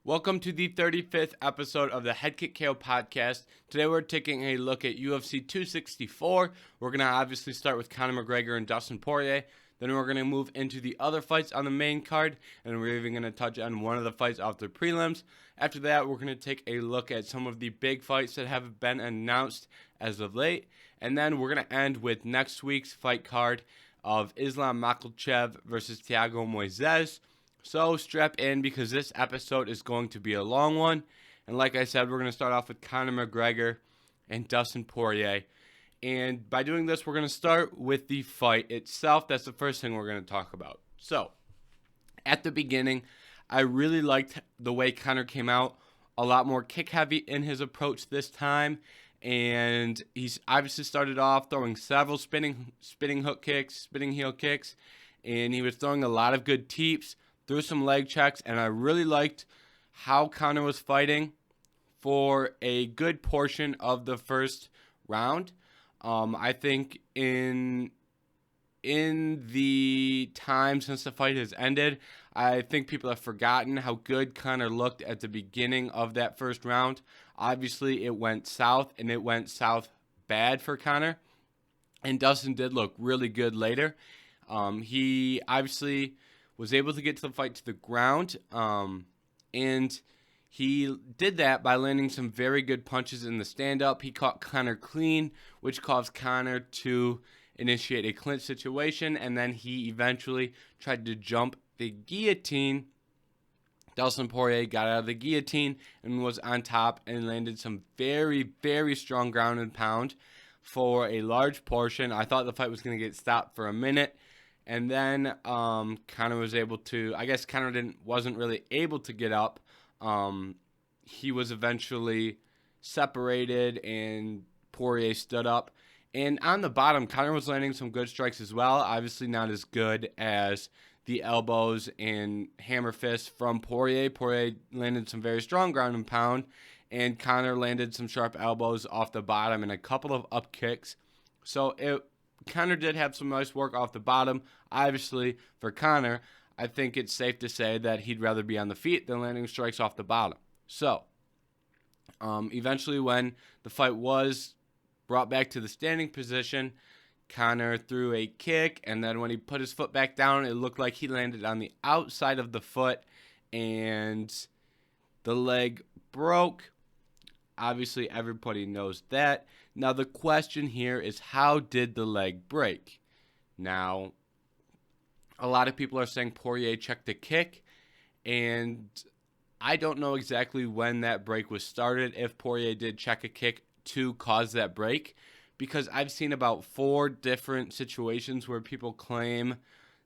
Welcome to the 35th episode of the Head Kick KO podcast. Today we're taking a look at UFC 264. We're going to obviously start with Conor McGregor and Dustin Poirier. Then we're going to move into the other fights on the main card, and we're even going to touch on one of the fights off the prelims. After that, we're going to take a look at some of the big fights that have been announced as of late. And then we're going to end with next week's fight card of Islam Makhachev versus Thiago Moises. So strap in because this episode is going to be a long one. And like I said, we're going to start off with Conor McGregor and Dustin Poirier. And by doing this, we're going to start with the fight itself. That's the first thing we're going to talk about. So, at the beginning, I really liked the way Conor came out. A lot more kick-heavy in his approach this time. And he's obviously started off throwing several spinning hook kicks, spinning heel kicks. And he was throwing a lot of good teeps. Threw some leg checks, and I really liked how Conor was fighting for a good portion of the first round. I think in the time since the fight has ended, I think people have forgotten how good Conor looked at the beginning of that first round. Obviously, it went south, and it went south bad for Conor, and Dustin did look really good later. He obviously was able to get to the fight to the ground, and he did that by landing some very good punches in the stand-up. He caught Conor clean, which caused Conor to initiate a clinch situation, and then he eventually tried to jump the guillotine. Dustin Poirier got out of the guillotine and was on top and landed some very, very strong ground and pound for a large portion. I thought the fight was going to get stopped for a minute. And then Conor was able to, I guess Conor wasn't really able to get up. He was eventually separated and Poirier stood up. And on the bottom, Conor was landing some good strikes as well. Obviously not as good as the elbows and hammer fists from Poirier. Poirier landed some very strong ground and pound. And Conor landed some sharp elbows off the bottom and a couple of up kicks. So Conor did have some nice work off the bottom. Obviously, for Conor, I think it's safe to say that he'd rather be on the feet than landing strikes off the bottom. So, eventually when the fight was brought back to the standing position, Conor threw a kick, and then when he put his foot back down, it looked like he landed on the outside of the foot, and the leg broke. Obviously, everybody knows that. Now, the question here is, how did the leg break? Now, a lot of people are saying Poirier checked the kick, and I don't know exactly when that break was started, if Poirier did check a kick to cause that break, because I've seen about 4 different situations where people claim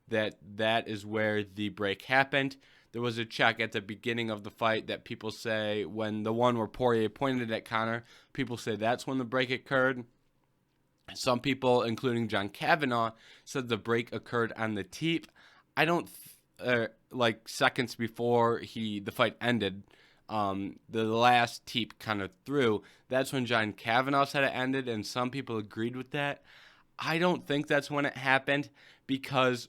that that is where the break happened. There was a check at the beginning of the fight that people say, when the one where Poirier pointed at Conor, people say that's when the break occurred. Some people, including John Kavanagh, said the break occurred on the teep. I don't, like seconds before the fight ended, the last teep kind of threw. That's when John Kavanagh said it ended, and some people agreed with that. I don't think that's when it happened, because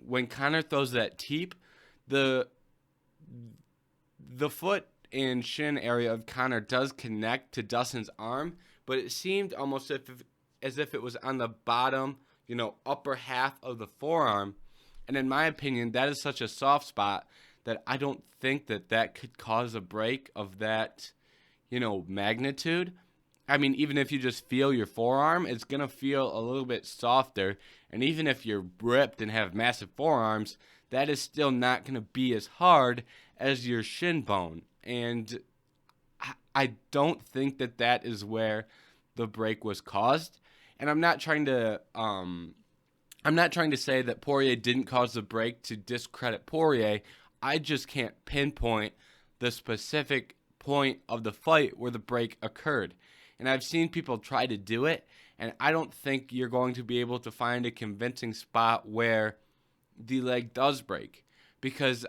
when Conor throws that teep, the foot and shin area of Conor does connect to Dustin's arm, but it seemed almost as if it was on the bottom, upper half of the forearm. And in my opinion, that is such a soft spot that I don't think that could cause a break of that, magnitude. I mean, even if you just feel your forearm, it's going to feel a little bit softer. And even if you're ripped and have massive forearms, that is still not going to be as hard as your shin bone. And I don't think that is where the break was caused. And I'm not trying to say that Poirier didn't cause the break to discredit Poirier. I just can't pinpoint the specific point of the fight where the break occurred. And I've seen people try to do it, and I don't think you're going to be able to find a convincing spot where the leg does break, because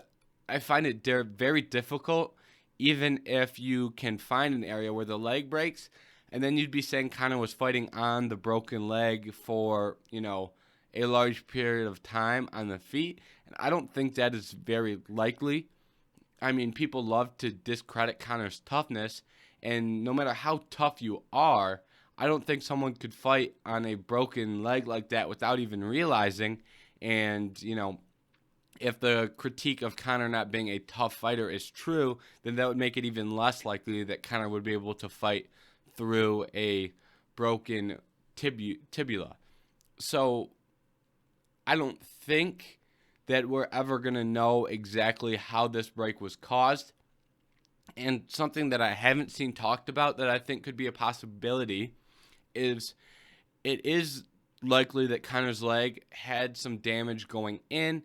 I find it very difficult, even if you can find an area where the leg breaks, and then you'd be saying Conor was fighting on the broken leg for, a large period of time on the feet, and I don't think that is very likely. I mean, people love to discredit Conor's toughness, and no matter how tough you are, I don't think someone could fight on a broken leg like that without even realizing. And, if the critique of Conor not being a tough fighter is true, then that would make it even less likely that Conor would be able to fight through a broken tibula. So I don't think that we're ever going to know exactly how this break was caused. And something that I haven't seen talked about that I think could be a possibility is it is likely that Conor's leg had some damage going in.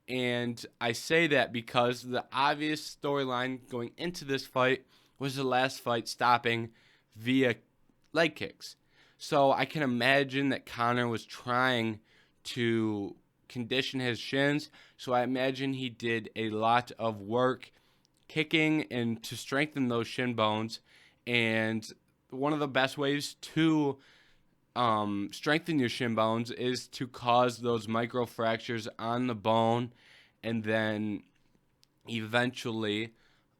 And I say that because the obvious storyline going into this fight was the last fight stopping via leg kicks. So I can imagine that Conor was trying to condition his shins. So I imagine he did a lot of work kicking and to strengthen those shin bones. And one of the best ways to strengthen your shin bones is to cause those microfractures on the bone, and then eventually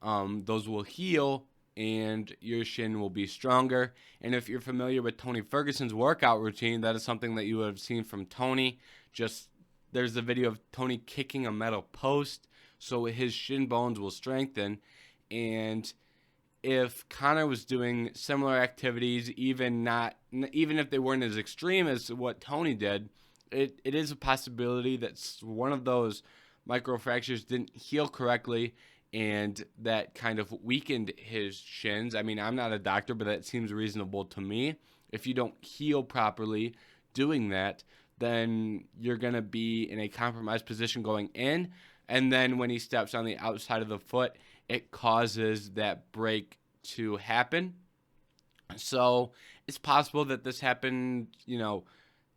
those will heal and your shin will be stronger. And if you're familiar with Tony Ferguson's workout routine, that is something that you would have seen from Tony. Just there's a video of Tony kicking a metal post so his shin bones will strengthen. And if Conor was doing similar activities, even if they weren't as extreme as what Tony did, it is a possibility that one of those microfractures didn't heal correctly, and that kind of weakened his shins. I mean, I'm not a doctor, but that seems reasonable to me. If you don't heal properly doing that, then you're going to be in a compromised position going in, and then when he steps on the outside of the foot, it causes that break to happen. So it's possible that this happened,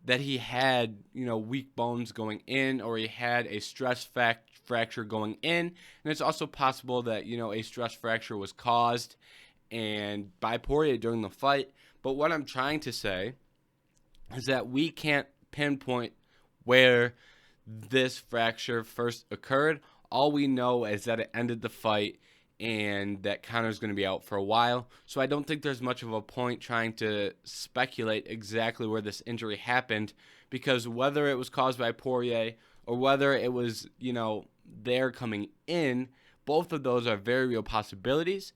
that he had, weak bones going in, or he had a stress fracture going in. And it's also possible that, a stress fracture was caused and by Poirier during the fight. But what I'm trying to say is that we can't pinpoint where this fracture first occurred. All we know is that it ended the fight and that Conor's going to be out for a while. So I don't think there's much of a point trying to speculate exactly where this injury happened, because whether it was caused by Poirier or whether it was, there coming in, both of those are very real possibilities.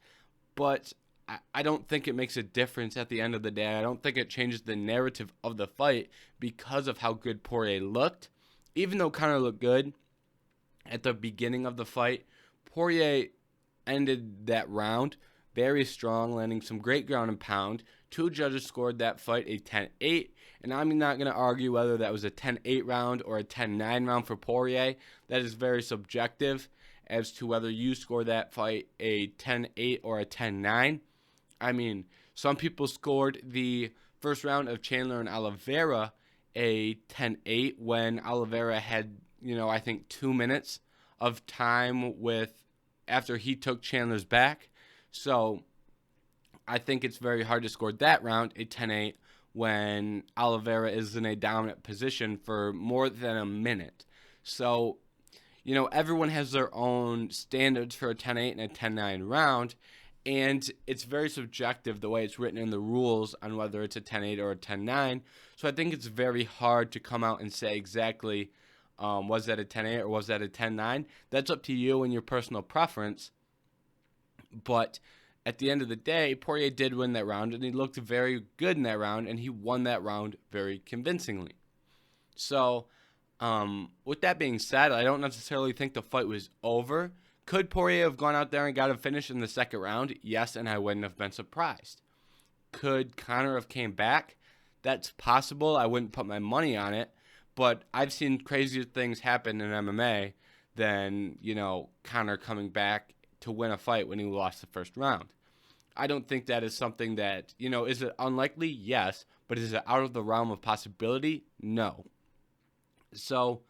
But I don't think it makes a difference at the end of the day. I don't think it changes the narrative of the fight because of how good Poirier looked. Even though Conor looked good at the beginning of the fight, Poirier ended that round very strong, landing some great ground and pound. Two judges scored that fight a 10-8, and I'm not going to argue whether that was a 10-8 round or a 10-9 round for Poirier. That is very subjective as to whether you score that fight a 10-8 or a 10-9. I mean, some people scored the first round of Chandler and Oliveira a 10-8 when Oliveira had, I think 2 minutes of time after he took Chandler's back. So I think it's very hard to score that round a 10-8 when Oliveira is in a dominant position for more than a minute. So, everyone has their own standards for a 10-8 and a 10-9 round, and it's very subjective the way it's written in the rules on whether it's a 10-8 or a 10-9. So I think it's very hard to come out and say exactly, was that a 10-8 or was that a 10-9? That's up to you and your personal preference. But at the end of the day, Poirier did win that round, and he looked very good in that round, and he won that round very convincingly. So, with that being said, I don't necessarily think the fight was over. Could Poirier have gone out there and got a finish in the second round? Yes, and I wouldn't have been surprised. Could Conor have came back? That's possible. I wouldn't put my money on it, but I've seen crazier things happen in MMA than, Conor coming back to win a fight when he lost the first round. I don't think that is something that, is it unlikely? Yes. But is it out of the realm of possibility? No. So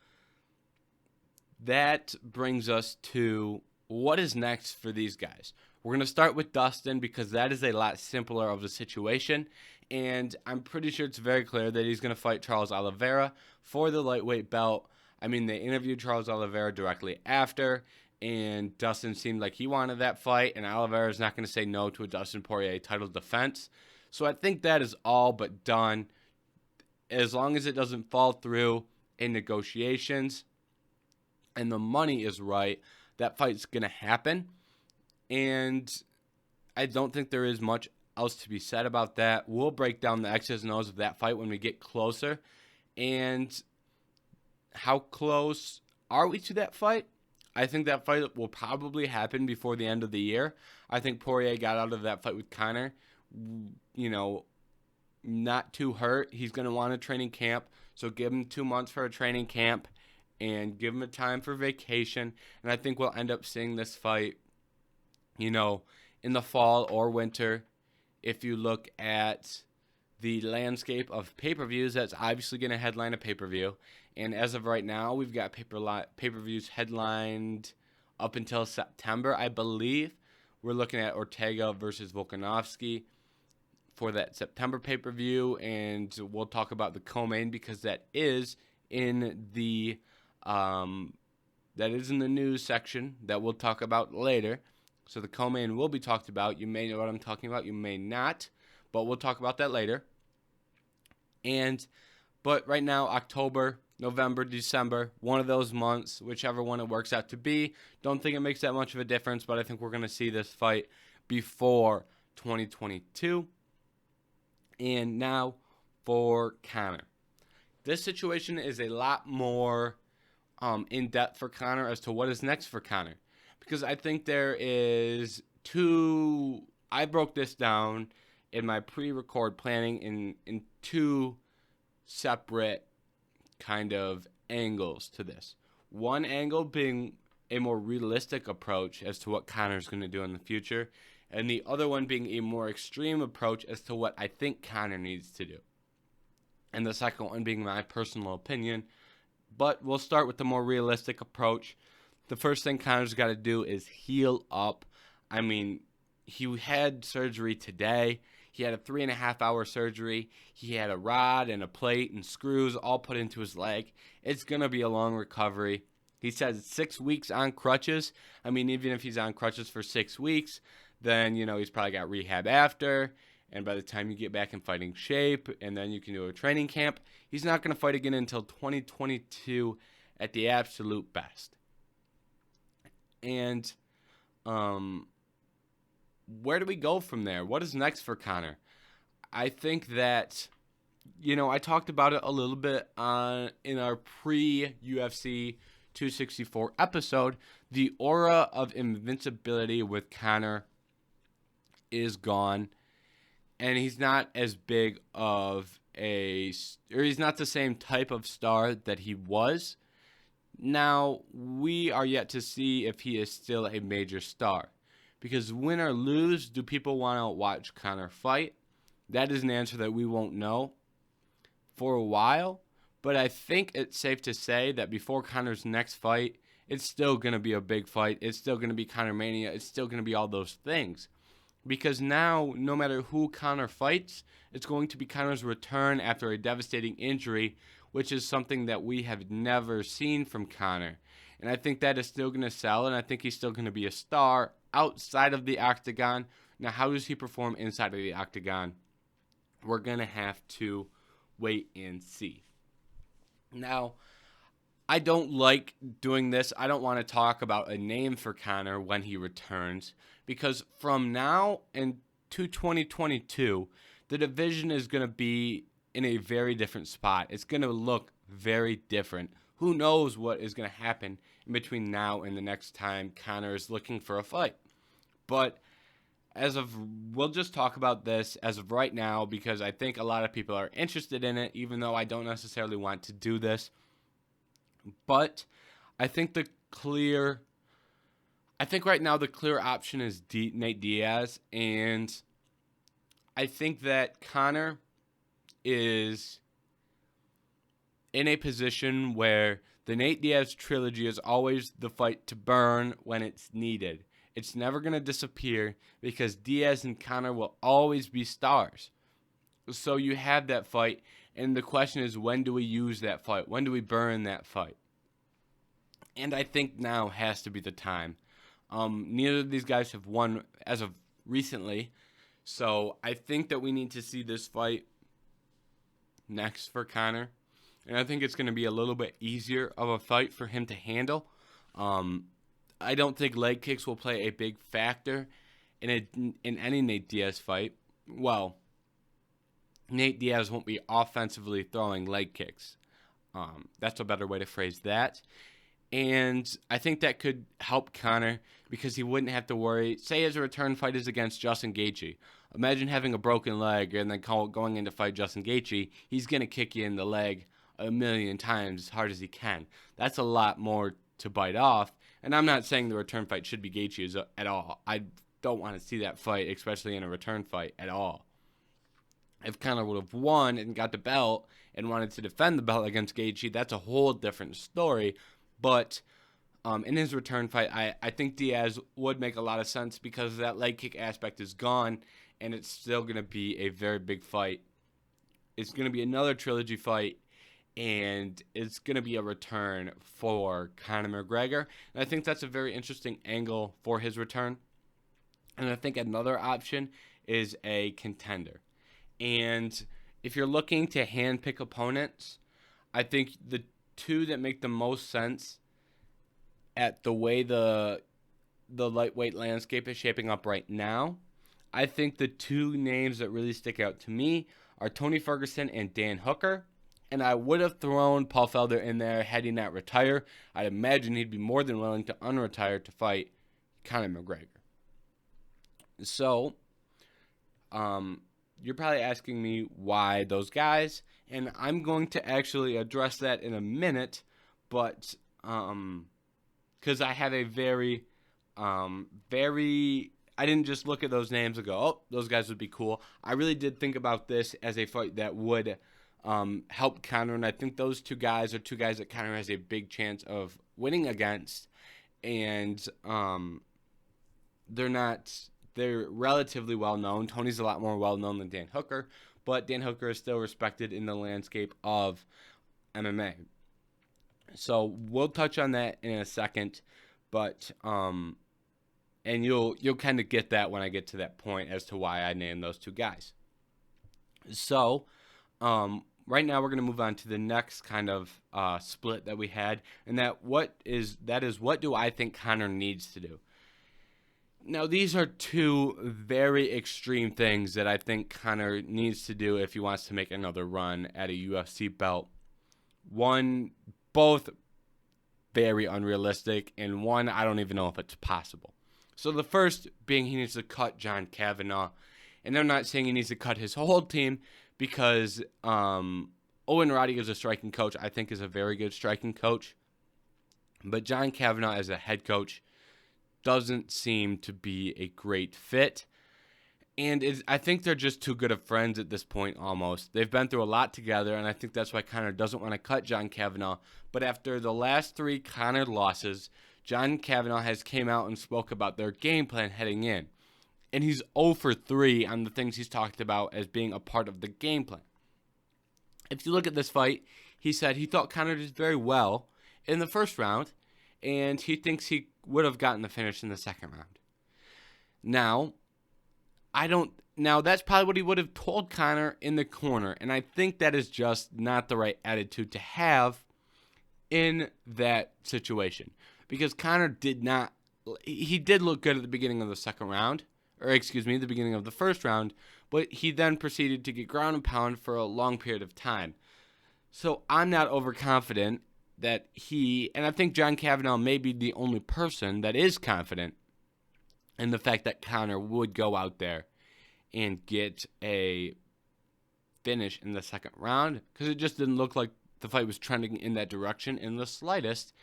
that brings us to what is next for these guys. We're going to start with Dustin because that is a lot simpler of a situation. And I'm pretty sure it's very clear that he's going to fight Charles Oliveira for the lightweight belt. I mean, they interviewed Charles Oliveira directly after, and Dustin seemed like he wanted that fight, and Oliveira's not going to say no to a Dustin Poirier title defense. So I think that is all but done. As long as it doesn't fall through in negotiations and the money is right, that fight's going to happen. And I don't think there is much else to be said about that. We'll break down the X's and O's of that fight when we get closer. And how close are we to that fight? I think that fight will probably happen before the end of the year. I think Poirier got out of that fight with Conor, not too hurt. He's going to want a training camp, so give him 2 months for a training camp and give him a time for vacation. And I think we'll end up seeing this fight, in the fall or winter. If you look at the landscape of pay-per-views, that's obviously going to headline a pay-per-view. And as of right now, we've got pay-per-views headlined up until September, I believe. We're looking at Ortega versus Volkanovski for that September pay-per-view, and we'll talk about the co-main because that is in the news section that we'll talk about later. So the co-main will be talked about. You may know what I'm talking about, you may not, but we'll talk about that later. But right now, October, November, December, one of those months, whichever one it works out to be. Don't think it makes that much of a difference, but I think we're going to see this fight before 2022. And now for Conor. This situation is a lot more in-depth for Conor as to what is next for Conor. Because I think there is I broke this down in my pre-record planning in two separate kind of angles to this. One angle being a more realistic approach as to what Conor's going to do in the future, and the other one being a more extreme approach as to what I think Conor needs to do. And the second one being my personal opinion. But we'll start with the more realistic approach. The first thing Conor's got to do is heal up. I mean, he had surgery today. He had a 3.5-hour surgery. He had a rod and a plate and screws all put into his leg. It's going to be a long recovery. He says 6 weeks on crutches. I mean, even if he's on crutches for 6 weeks, then, he's probably got rehab after. And by the time you get back in fighting shape and then you can do a training camp, he's not going to fight again until 2022 at the absolute best. And where do we go from there? What is next for Conor? I think that, I talked about it a little bit in our pre-UFC 264 episode. The aura of invincibility with Conor is gone, and he's not as big of he's not the same type of star that he was. Now, we are yet to see if he is still a major star. Because win or lose, do people want to watch Conor fight? That is an answer that we won't know for a while. But I think it's safe to say that before Conor's next fight, it's still going to be a big fight. It's still going to be Conor Mania. It's still going to be all those things. Because now, no matter who Conor fights, it's going to be Conor's return after a devastating injury, which is something that we have never seen from Conor. And I think that is still going to sell, and I think he's still going to be a star outside of the octagon. Now, how does he perform inside of the octagon? We're going to have to wait and see. Now, I don't like doing this. I don't want to talk about a name for Conor when he returns, because from now and to 2022, the division is going to be in a very different spot. It's going to look very different. Who knows what is going to happen in between now and the next time Conor is looking for a fight. But we'll just talk about this as of right now because I think a lot of people are interested in it, even though I don't necessarily want to do this. But I think right now the clear option is Nate Diaz, and I think that Conor is in a position where the Nate Diaz trilogy is always the fight to burn when it's needed. It's never going to disappear because Diaz and Conor will always be stars. So you have that fight, and the question is, when do we use that fight? When do we burn that fight? And I think now has to be the time. Neither of these guys have won as of recently. So I think that we need to see this fight next for Conor. And I think it's going to be a little bit easier of a fight for him to handle. I don't think leg kicks will play a big factor in any Nate Diaz fight. Well, Nate Diaz won't be offensively throwing leg kicks. That's a better way to phrase that. And I think that could help Conor because he wouldn't have to worry. Say his return fight is against Justin Gaethje. Imagine having a broken leg and then going in to fight Justin Gaethje. He's going to kick you in the leg a million times as hard as he can. That's a lot more to bite off. And I'm not saying the return fight should be Gaethje's at all. I don't want to see that fight, especially in a return fight, at all. If Conor would have won and got the belt and wanted to defend the belt against Gaethje, that's a whole different story. But in his return fight, I think Diaz would make a lot of sense because that leg kick aspect is gone, and it's still going to be a very big fight. It's going to be another trilogy fight, and it's going to be a return for Conor McGregor. And I think that's a very interesting angle for his return. And I think another option is a contender. And if you're looking to handpick opponents, I think the two that make the most sense at the way the lightweight landscape is shaping up right now, I think the two names that really stick out to me are Tony Ferguson and Dan Hooker. And I would have thrown Paul Felder in there had he not retire. I'd imagine he'd be more than willing to unretire to fight Conor McGregor. So, you're probably asking me why those guys, and I'm going to actually address that in a minute, but because I have a very, I didn't just look at those names and go, oh, those guys would be cool. I really did think about this as a fight that would help Conor, and I think those two guys are two guys that Conor has a big chance of winning against, and they're relatively well known. Tony's a lot more well known than Dan Hooker, but Dan Hooker is still respected in the landscape of MMA. So we'll touch on that in a second, but and you'll kind of get that when I get to that point as to why I named those two guys. So right now we're going to move on to the next kind of split that we had, and that is what do I think Conor needs to do? Now, these are two very extreme things that I think Conor needs to do if he wants to make another run at a UFC belt. Both very unrealistic, and one, I don't even know if it's possible. So the first being he needs to cut John Kavanagh. And I'm not saying he needs to cut his whole team because Owen Roddy is a striking coach. I think is a very good striking coach. But John Kavanagh as a head coach doesn't seem to be a great fit. And I think they're just too good of friends at this point almost. They've been through a lot together, and I think that's why Conor doesn't want to cut John Kavanagh. But after the last three Conor losses, John Kavanagh has came out and spoke about their game plan heading in. And he's 0 for 3 on the things he's talked about as being a part of the game plan. If you look at this fight, he said he thought Conor did very well in the first round, and he thinks he would have gotten the finish in the second round. Now, that's probably what he would have told Conor in the corner, and I think that is just not the right attitude to have in that situation. Because Conor did look good at the beginning of the the beginning of the first round, but he then proceeded to get ground and pound for a long period of time. So I'm not overconfident that and I think John Kavanagh may be the only person that is confident in the fact that Conor would go out there and get a finish in the second round, because it just didn't look like the fight was trending in that direction in the slightest.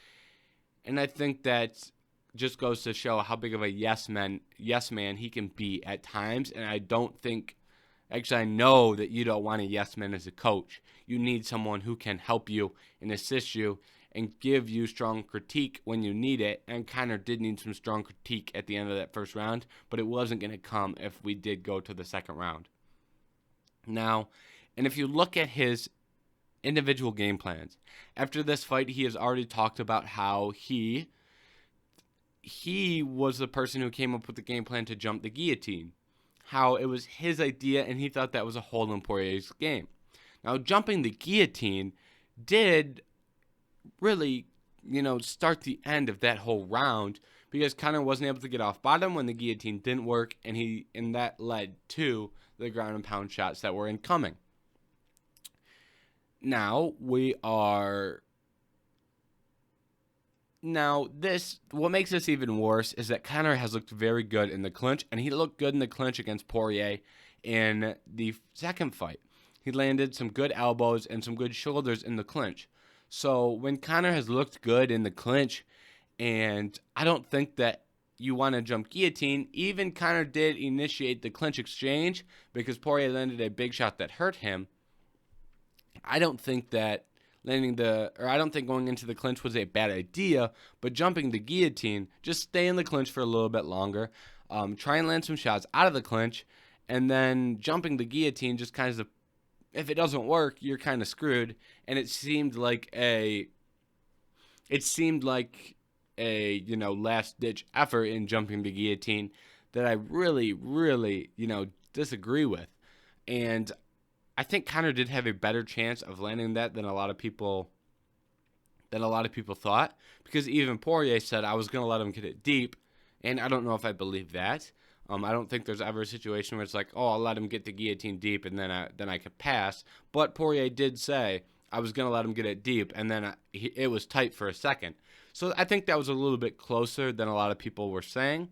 And I think that just goes to show how big of a yes man he can be at times. And I know that you don't want a yes man as a coach. You need someone who can help you and assist you and give you strong critique when you need it. And Conor did need some strong critique at the end of that first round, but it wasn't going to come if we did go to the second round. Now, and if you look at his individual game plans. After this fight, he has already talked about how he was the person who came up with the game plan to jump the guillotine. How it was his idea and he thought that was a hole in Poirier's game. Now, jumping the guillotine did really, start the end of that whole round because Conor wasn't able to get off bottom when the guillotine didn't work, and that led to the ground and pound shots that were incoming. Now, what makes this even worse is that Conor has looked very good in the clinch, and he looked good in the clinch against Poirier in the second fight. He landed some good elbows and some good shoulders in the clinch. So when Conor has looked good in the clinch, and I don't think that you want to jump guillotine, even Conor did initiate the clinch exchange because Poirier landed a big shot that hurt him. I don't think going into the clinch was a bad idea, but jumping the guillotine, just stay in the clinch for a little bit longer, try and land some shots out of the clinch, and then jumping the guillotine just kind of, if it doesn't work, you're kind of screwed. And it seemed like a last ditch effort in jumping the guillotine that I really, really, disagree with. And I think Conor did have a better chance of landing that than a lot of people thought, because even Poirier said I was going to let him get it deep, and I don't know if I believe that. I don't think there's ever a situation where it's like, oh, I'll let him get the guillotine deep and then I could pass. But Poirier did say I was going to let him get it deep, and then it was tight for a second. So I think that was a little bit closer than a lot of people were saying,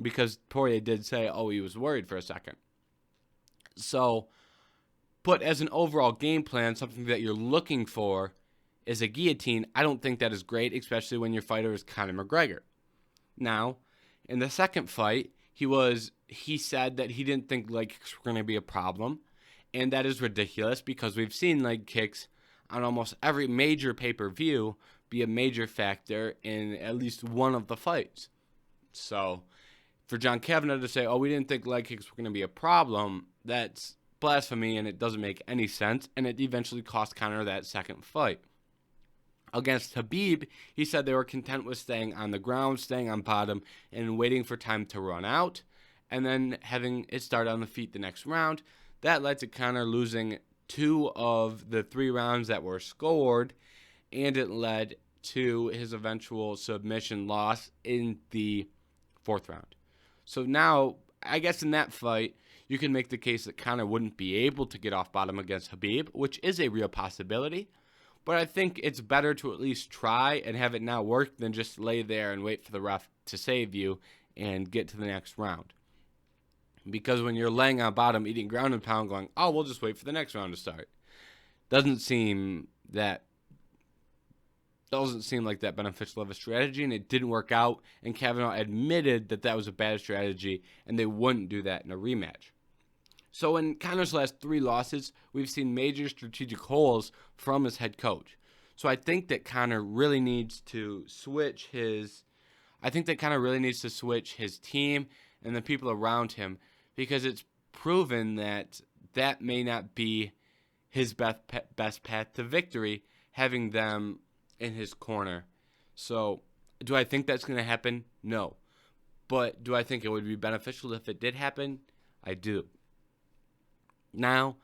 because Poirier did say, oh, he was worried for a second. So, but as an overall game plan, something that you're looking for is a guillotine. I don't think that is great, especially when your fighter is Conor McGregor. Now, in the second fight, he said that he didn't think leg kicks were going to be a problem, and that is ridiculous because we've seen leg kicks on almost every major pay-per-view be a major factor in at least one of the fights. So, for John Kavanagh to say, oh, we didn't think leg kicks were going to be a problem, that's blasphemy, and it doesn't make any sense, and it eventually cost Conor that second fight. Against Khabib, he said they were content with staying on the ground, staying on bottom, and waiting for time to run out, and then having it start on the feet the next round. That led to Conor losing 2 of the 3 rounds that were scored, and it led to his eventual submission loss in the 4th round. So now, I guess in that fight, you can make the case that Conor wouldn't be able to get off bottom against Khabib, which is a real possibility. But I think it's better to at least try and have it not work than just lay there and wait for the ref to save you and get to the next round. Because when you're laying on bottom, eating ground and pound, going, oh, we'll just wait for the next round to start, doesn't seem like that beneficial of a strategy, and it didn't work out, and Kavanagh admitted that that was a bad strategy, and they wouldn't do that in a rematch. So in Conor's last 3 losses, we've seen major strategic holes from his head coach. So I think that Conor really needs to switch his team and the people around him, because it's proven that that may not be his best path to victory, having them in his corner. So do I think that's going to happen? No. But do I think it would be beneficial if it did happen? I do. Now,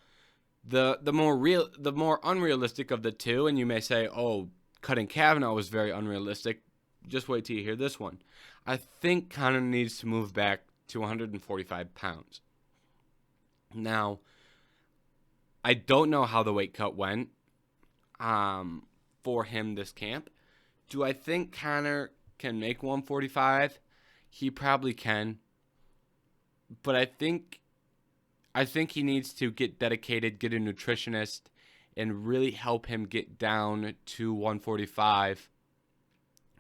the more unrealistic of the two, and you may say, oh, cutting Kavanagh was very unrealistic. Just wait till you hear this one. I think Conor needs to move back to 145 pounds. Now, I don't know how the weight cut went for him this camp. Do I think Conor can make 145? He probably can. But I think he needs to get dedicated, get a nutritionist, and really help him get down to 145.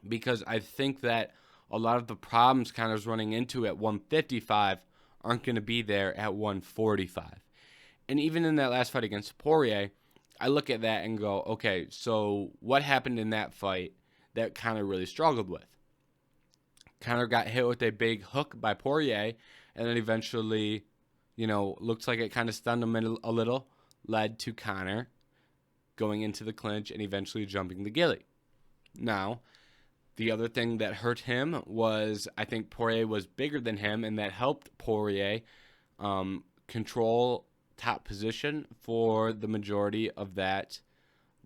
Because I think that a lot of the problems Conor's running into at 155 aren't going to be there at 145. And even in that last fight against Poirier, I look at that and go, okay, so what happened in that fight that Conor really struggled with? Conor got hit with a big hook by Poirier, and then eventually, looks like it kind of stunned him a little, led to Conor going into the clinch, and eventually jumping the gilly. Now, the other thing that hurt him was I think Poirier was bigger than him, and that helped Poirier control top position for the majority of that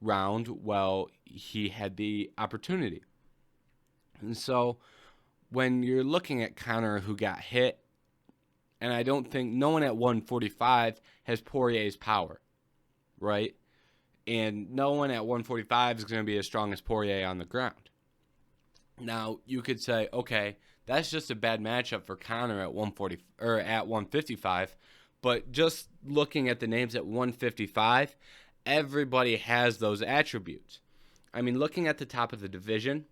round while he had the opportunity. And so when you're looking at Conor, who got hit, and I don't think no one at 145 has Poirier's power, right? And no one at 145 is going to be as strong as Poirier on the ground. Now, you could say, okay, that's just a bad matchup for Conor at 140 or at 155, but just looking at the names at 155, everybody has those attributes. I mean, looking at the top of the division,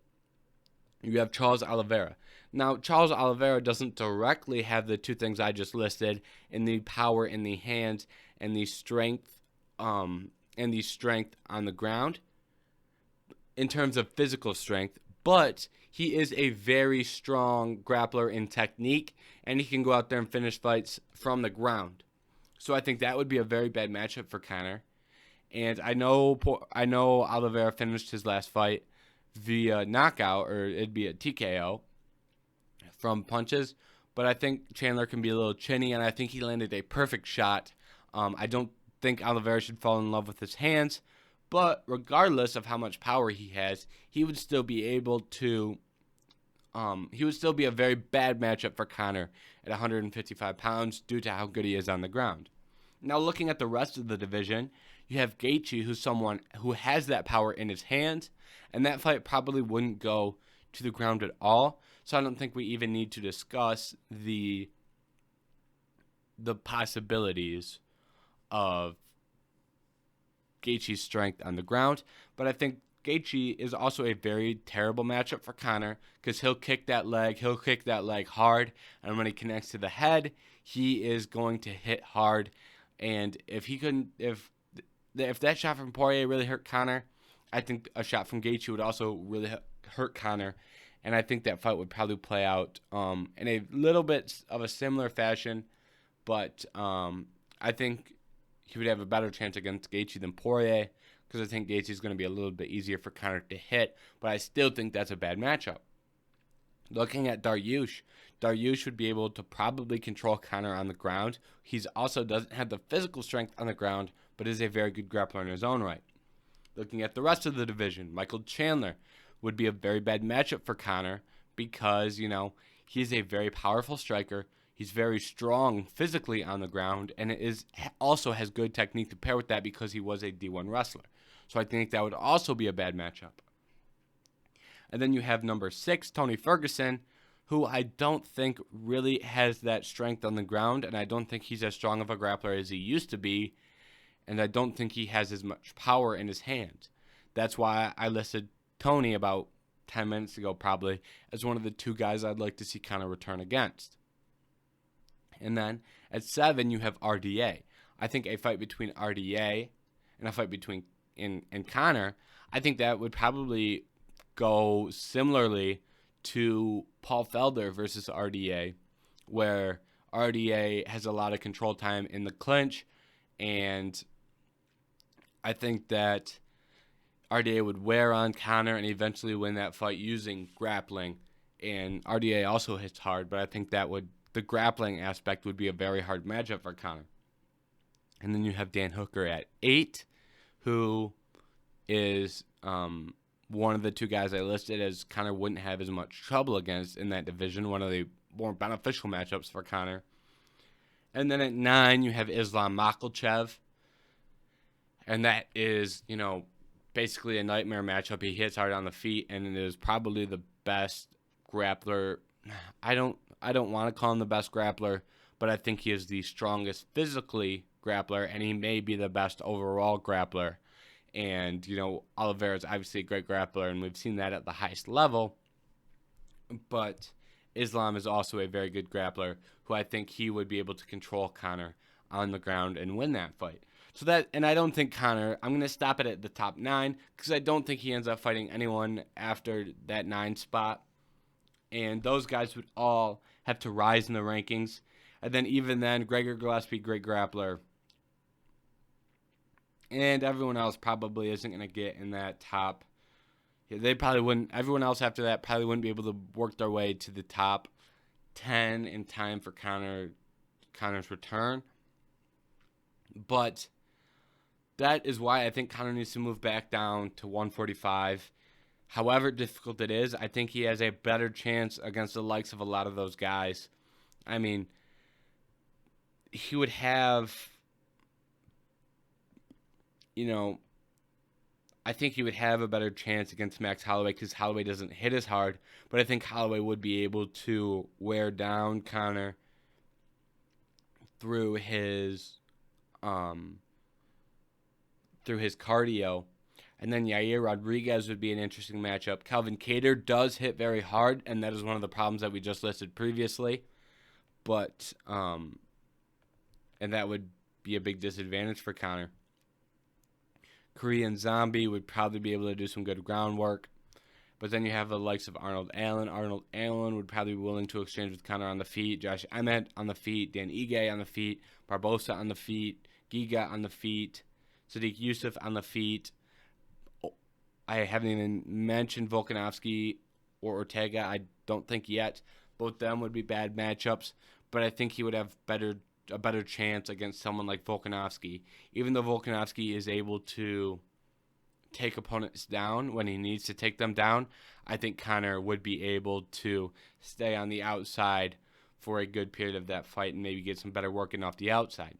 you have Charles Oliveira. Now, Charles Oliveira doesn't directly have the two things I just listed in the power in the hands and the strength on the ground in terms of physical strength, but he is a very strong grappler in technique, and he can go out there and finish fights from the ground. So I think that would be a very bad matchup for Conor. And I know Oliveira finished his last fight via knockout, or it'd be a TKO from punches, but I think Chandler can be a little chinny, and I think he landed a perfect shot. I don't think Oliveira should fall in love with his hands, but regardless of how much power he has, he would still be able to. He would still be a very bad matchup for Conor at 155 pounds due to how good he is on the ground. Now, looking at the rest of the division, you have Gaethje, who's someone who has that power in his hands, and that fight probably wouldn't go to the ground at all. So I don't think we even need to discuss the possibilities of Gaethje's strength on the ground. But I think Gaethje is also a very terrible matchup for Conor because he'll kick that leg hard, and when he connects to the head, he is going to hit hard. And if that shot from Poirier really hurt Conor, I think a shot from Gaethje would also really hurt Conor. And I think that fight would probably play out in a little bit of a similar fashion. But I think he would have a better chance against Gaethje than Poirier because I think Gaethje is going to be a little bit easier for Conor to hit. But I still think that's a bad matchup. Looking at Dariush would be able to probably control Conor on the ground. He also doesn't have the physical strength on the ground, but is a very good grappler in his own right. Looking at the rest of the division, Michael Chandler would be a very bad matchup for Conor because, he's a very powerful striker. He's very strong physically on the ground, and also has good technique to pair with that because he was a D1 wrestler. So I think that would also be a bad matchup. And then you have number 6, Tony Ferguson, who I don't think really has that strength on the ground, and I don't think he's as strong of a grappler as he used to be, and I don't think he has as much power in his hands. That's why I listed Tony about 10 minutes ago probably as one of the two guys I'd like to see Conor return against. And then at 7, you have RDA. I think a fight between RDA and a fight between and Conor, I think that would probably go similarly to Paul Felder versus RDA, where RDA has a lot of control time in the clinch, and I think that RDA would wear on Conor and eventually win that fight using grappling, and RDA also hits hard, but I think the grappling aspect would be a very hard matchup for Conor. And then you have Dan Hooker at 8, who is one of the two guys I listed as Conor wouldn't have as much trouble against in that division, one of the more beneficial matchups for Conor. And then at 9, you have Islam Makhachev, and that is, basically a nightmare matchup. He hits hard on the feet, and it is probably the best grappler. I don't want to call him the best grappler, but I think he is the strongest physically grappler, and he may be the best overall grappler. And, Oliveira is obviously a great grappler, and we've seen that at the highest level. But Islam is also a very good grappler, who I think he would be able to control Conor on the ground and win that fight. And I don't think Conor, I'm going to stop it at the top 9, because I don't think he ends up fighting anyone after that 9 spot. And those guys would all have to rise in the rankings. And then even then, Gregor Gillespie, great grappler. And everyone else probably isn't going to get in that top. They probably wouldn't. Everyone else after that probably wouldn't be able to work their way to the top 10 in time for Conor's return. But that is why I think Conor needs to move back down to 145. However difficult it is, I think he has a better chance against the likes of a lot of those guys. I mean, he would have, I think he would have a better chance against Max Holloway because Holloway doesn't hit as hard. But I think Holloway would be able to wear down Conor through his cardio. And then Yair Rodriguez would be an interesting matchup. Calvin Kattar does hit very hard, and that is one of the problems that we just listed previously. But and that would be a big disadvantage for Conor. Korean Zombie would probably be able to do some good groundwork. But then you have the likes of Arnold Allen. Arnold Allen would probably be willing to exchange with Conor on the feet. Josh Emmett on the feet. Dan Ige on the feet. Barbosa on the feet. Giga on the feet. Sadiq Youssef on the feet. I haven't even mentioned Volkanovski or Ortega. I don't think yet. Both of them would be bad matchups. But I think he would have a better chance against someone like Volkanovski. Even though Volkanovski is able to take opponents down when he needs to take them down, I think Conor would be able to stay on the outside for a good period of that fight and maybe get some better working off the outside.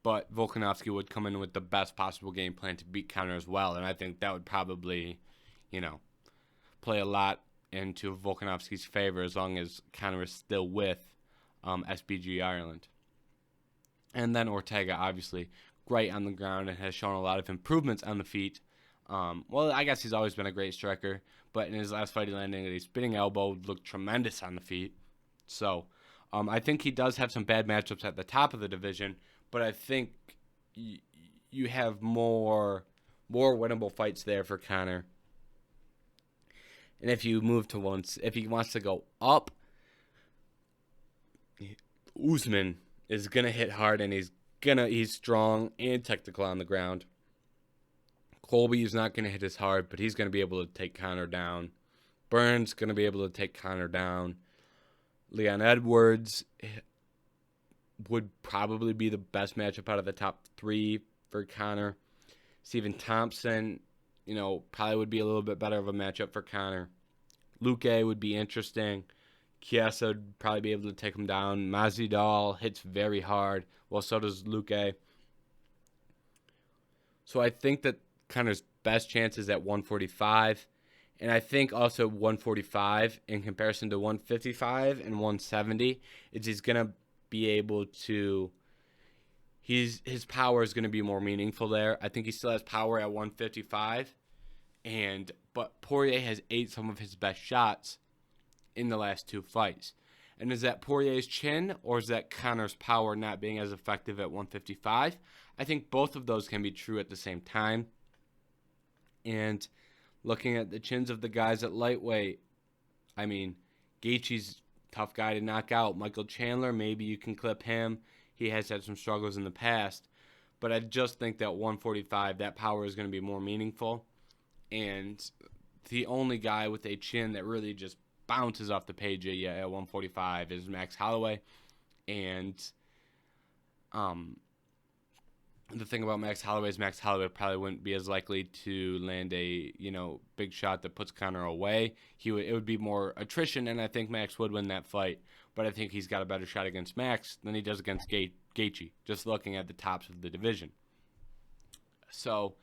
But Volkanovski would come in with the best possible game plan to beat Conor as well, and I think that would probably, play a lot into Volkanovski's favor as long as Conor is still with SBG Ireland. And then Ortega, obviously, great on the ground and has shown a lot of improvements on the feet. Well, I guess he's always been a great striker, but in his last fight he landed a spinning elbow, looked tremendous on the feet. So I think he does have some bad matchups at the top of the division, but I think you have more winnable fights there for Conor. And if you move to if he wants to go up, Usman is gonna hit hard and he's strong and technical on the ground. Colby is not gonna hit as hard, but he's gonna be able to take Conor down. Burns gonna be able to take Conor down. Leon Edwards would probably be the best matchup out of the top 3 for Conor. Stephen Thompson, probably would be a little bit better of a matchup for Conor. Luque would be interesting. Chiesa would probably be able to take him down. Masvidal hits very hard. Well, so does Luque. So I think that Conor's best chance is at 145. And I think also 145 in comparison to 155 and 170 is he's going to be able to... His power is going to be more meaningful there. I think he still has power at 155. But Poirier has ate some of his best shots in the last 2 fights. And is that Poirier's chin or is that Conor's power not being as effective at 155? I think both of those can be true at the same time. And looking at the chins of the guys at lightweight, I mean, Gaethje's tough guy to knock out. Michael Chandler, maybe you can clip him. He has had some struggles in the past. But I just think that 145, that power is going to be more meaningful. And the only guy with a chin that really just bounces off the page at 145 is Max Holloway. And the thing about Max Holloway is Max Holloway probably wouldn't be as likely to land a big shot that puts Conor away. It would be more attrition, and I think Max would win that fight. But I think he's got a better shot against Max than he does against Gaethje, just looking at the tops of the division. So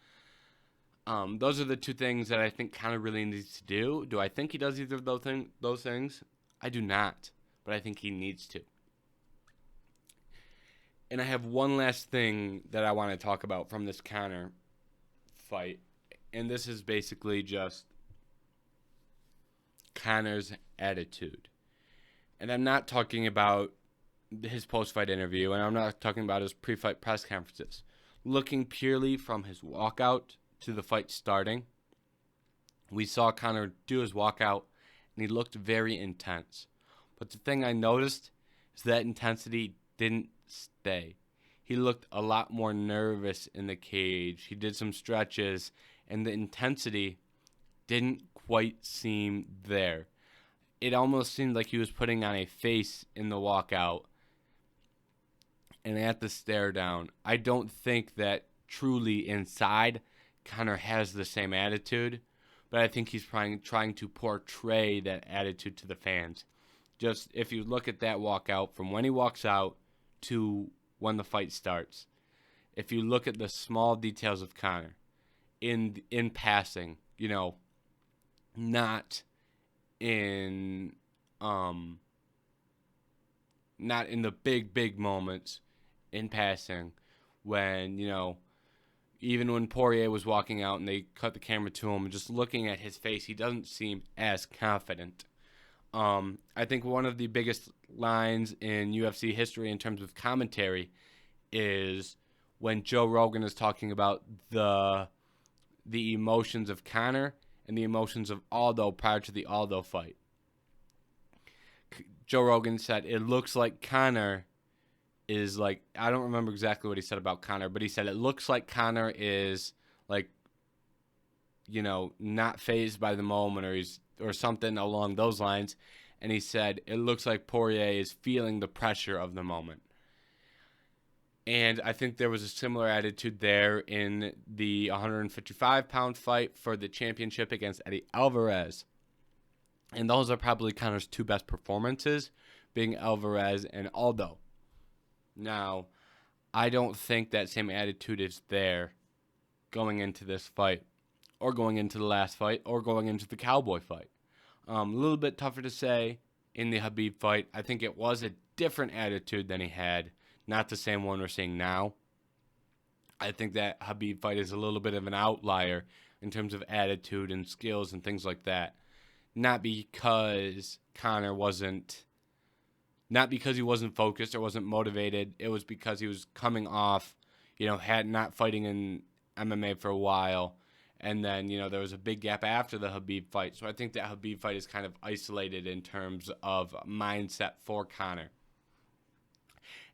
those are the 2 things that I think Conor really needs to do. Do I think he does either of those things? I do not, but I think he needs to. And I have one last thing that I want to talk about from this Conor fight, and this is basically just Conor's attitude. And I'm not talking about his post-fight interview, and I'm not talking about his pre-fight press conferences. Looking purely from his walkout to the fight starting, we saw Conor do his walkout, and he looked very intense. But the thing I noticed is that intensity didn't stay. he looked a lot more nervous in the cage. He did some stretches, and the intensity didn't quite seem there. It almost seemed like he was putting on a face in the walkout and at the stare down. I don't think that truly inside Conor has the same attitude, but I think he's trying to portray that attitude to the fans. Just if you look at that walkout from when he walks out to when the fight starts, if you look at the small details of Conor in passing, not in not in the big moments, in passing, when even when Poirier was walking out and they cut the camera to him, and just looking at his face, he doesn't seem as confident. I think one of the biggest lines in UFC history in terms of commentary is when Joe Rogan is talking about the emotions of Conor and the emotions of Aldo prior to the Aldo fight. Joe Rogan said, it looks like Conor is like, I don't remember exactly what he said about Conor, but he said it looks like Conor is like, not fazed by the moment, or something along those lines. And he said it looks like Poirier is feeling the pressure of the moment. And I think there was a similar attitude there in the 155-pound fight for the championship against Eddie Alvarez. And those are probably Conor's two best performances, being Alvarez and Aldo. Now, I don't think that same attitude is there going into this fight, or going into the last fight, or going into the Cowboy fight. A little bit tougher to say in the Khabib fight. I think it was a different attitude than he had, not the same one we're seeing now. I think that Khabib fight is a little bit of an outlier in terms of attitude and skills and things like that. Not because he wasn't focused or wasn't motivated. It was because he was coming off, had not fighting in MMA for a while. And then, there was a big gap after the Khabib fight. So I think that Khabib fight is kind of isolated in terms of mindset for Conor.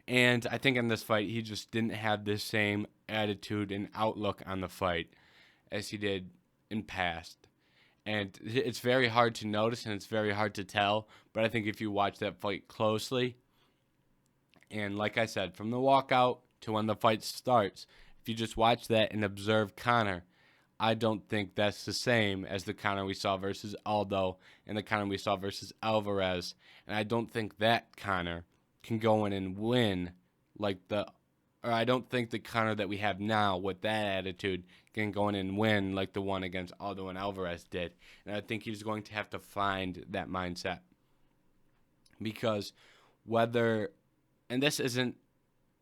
And I think in this fight, he just didn't have the same attitude and outlook on the fight as he did in past. And it's very hard to notice and it's very hard to tell. But I think if you watch that fight closely, and like I said, from the walkout to when the fight starts, if you just watch that and observe Conor, I don't think that's the same as the Conor we saw versus Aldo and the Conor we saw versus Alvarez. And I don't think that Conor can go in and win I don't think the Conor that we have now with that attitude can go in and win like the one against Aldo and Alvarez did. And I think he's going to have to find that mindset. Because and this isn't,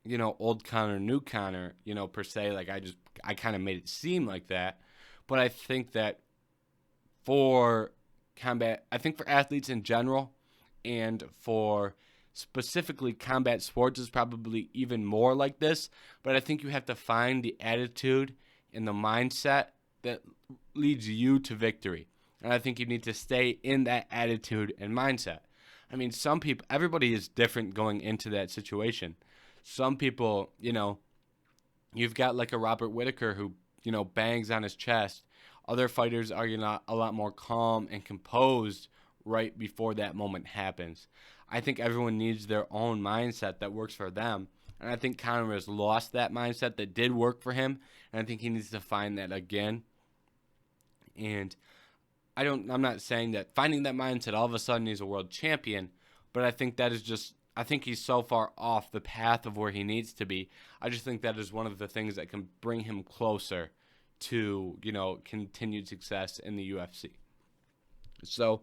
old Conor, new Conor, per se, like I kind of made it seem like that. But I think that for athletes in general, and for specifically combat sports is probably even more like this. But I think you have to find the attitude and the mindset that leads you to victory. And I think you need to stay in that attitude and mindset. I mean, everybody is different going into that situation. Some people, you've got like a Robert Whittaker who, bangs on his chest. Other fighters are a lot more calm and composed right before that moment happens. I think everyone needs their own mindset that works for them. And I think Conor has lost that mindset that did work for him. And I think he needs to find that again. And I'm not saying that finding that mindset all of a sudden he's a world champion. But I think I think he's so far off the path of where he needs to be. I just think that is one of the things that can bring him closer to, continued success in the UFC. So,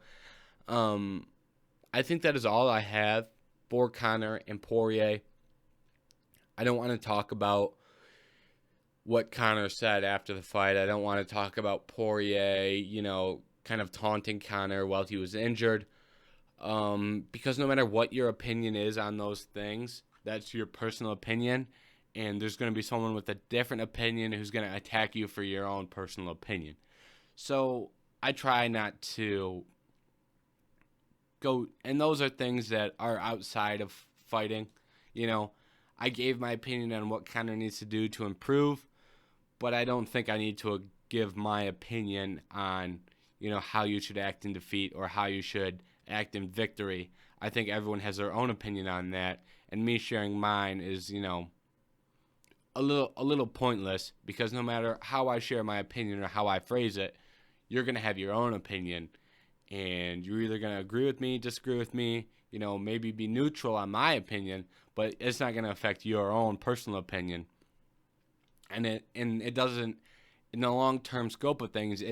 I think that is all I have for Conor and Poirier. I don't want to talk about what Conor said after the fight. I don't want to talk about Poirier, kind of taunting Conor while he was injured. Because no matter what your opinion is on those things, that's your personal opinion. And there's going to be someone with a different opinion who's going to attack you for your own personal opinion. So I try not to go, and those are things that are outside of fighting. I gave my opinion on what Conor needs to do to improve, but I don't think I need to give my opinion on, how you should act in defeat or how you should act in victory. I think everyone has their own opinion on that, and me sharing mine is, a little pointless, because no matter how I share my opinion or how I phrase it, you're going to have your own opinion, and you're either going to agree with me, disagree with me, maybe be neutral on my opinion, but it's not going to affect your own personal opinion. And it doesn't, in the long-term scope of things,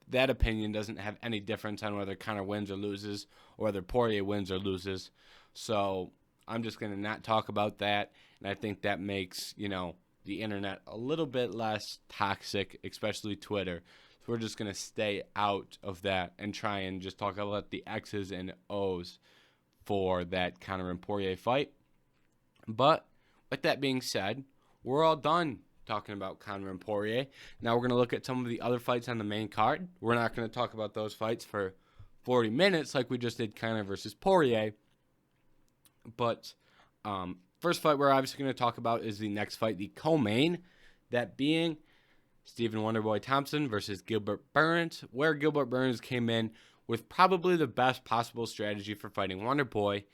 that opinion doesn't have any difference on whether Conor wins or loses, or whether Poirier wins or loses. So I'm just going to not talk about that, and I think that makes, the internet a little bit less toxic, especially Twitter. So we're just going to stay out of that and try and just talk about the X's and O's for that Conor and Poirier fight. But with that being said, we're all done talking about Conor and Poirier. Now we're going to look at some of the other fights on the main card. We're not going to talk about those fights for 40 minutes like we just did Conor versus Poirier. But first fight we're obviously going to talk about is the next fight, the co-main, that being Stephen Wonderboy Thompson versus Gilbert Burns, where Gilbert Burns came in with probably the best possible strategy for fighting Wonderboy,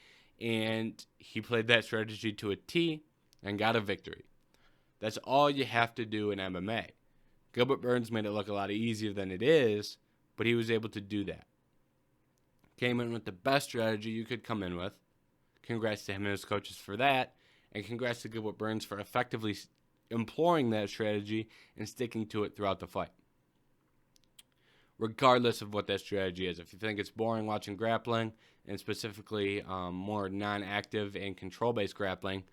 and he played that strategy to a T and got a victory. That's all you have to do in MMA. Gilbert Burns made it look a lot easier than it is, but he was able to do that. Came in with the best strategy you could come in with. Congrats to him and his coaches for that, and congrats to Gilbert Burns for effectively employing that strategy and sticking to it throughout the fight. Regardless of what that strategy is. If you think it's boring watching grappling, and specifically more non-active and control-based grappling,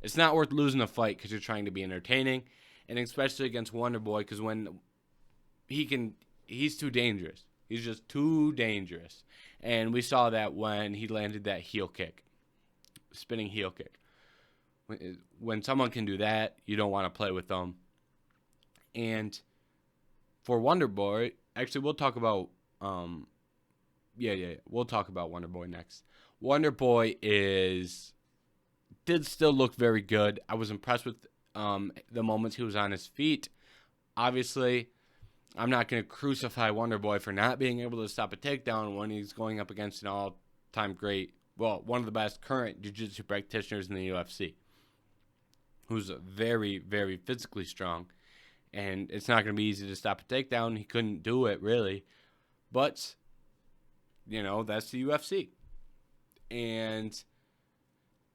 it's not worth losing a fight because you're trying to be entertaining, and especially against Wonderboy, because when he's too dangerous. He's just too dangerous. And we saw that when he landed that heel kick, spinning heel kick. When someone can do that, you don't want to play with them. And for Wonderboy, actually, we'll talk about we'll talk about Wonderboy next. Wonderboy did still look very good. I was impressed with the moments he was on his feet. Obviously, I'm not going to crucify Wonderboy for not being able to stop a takedown when he's going up against an all-time great, one of the best current jiu-jitsu practitioners in the UFC, who's very, very physically strong. And it's not going to be easy to stop a takedown. He couldn't do it, really. But, that's the UFC. And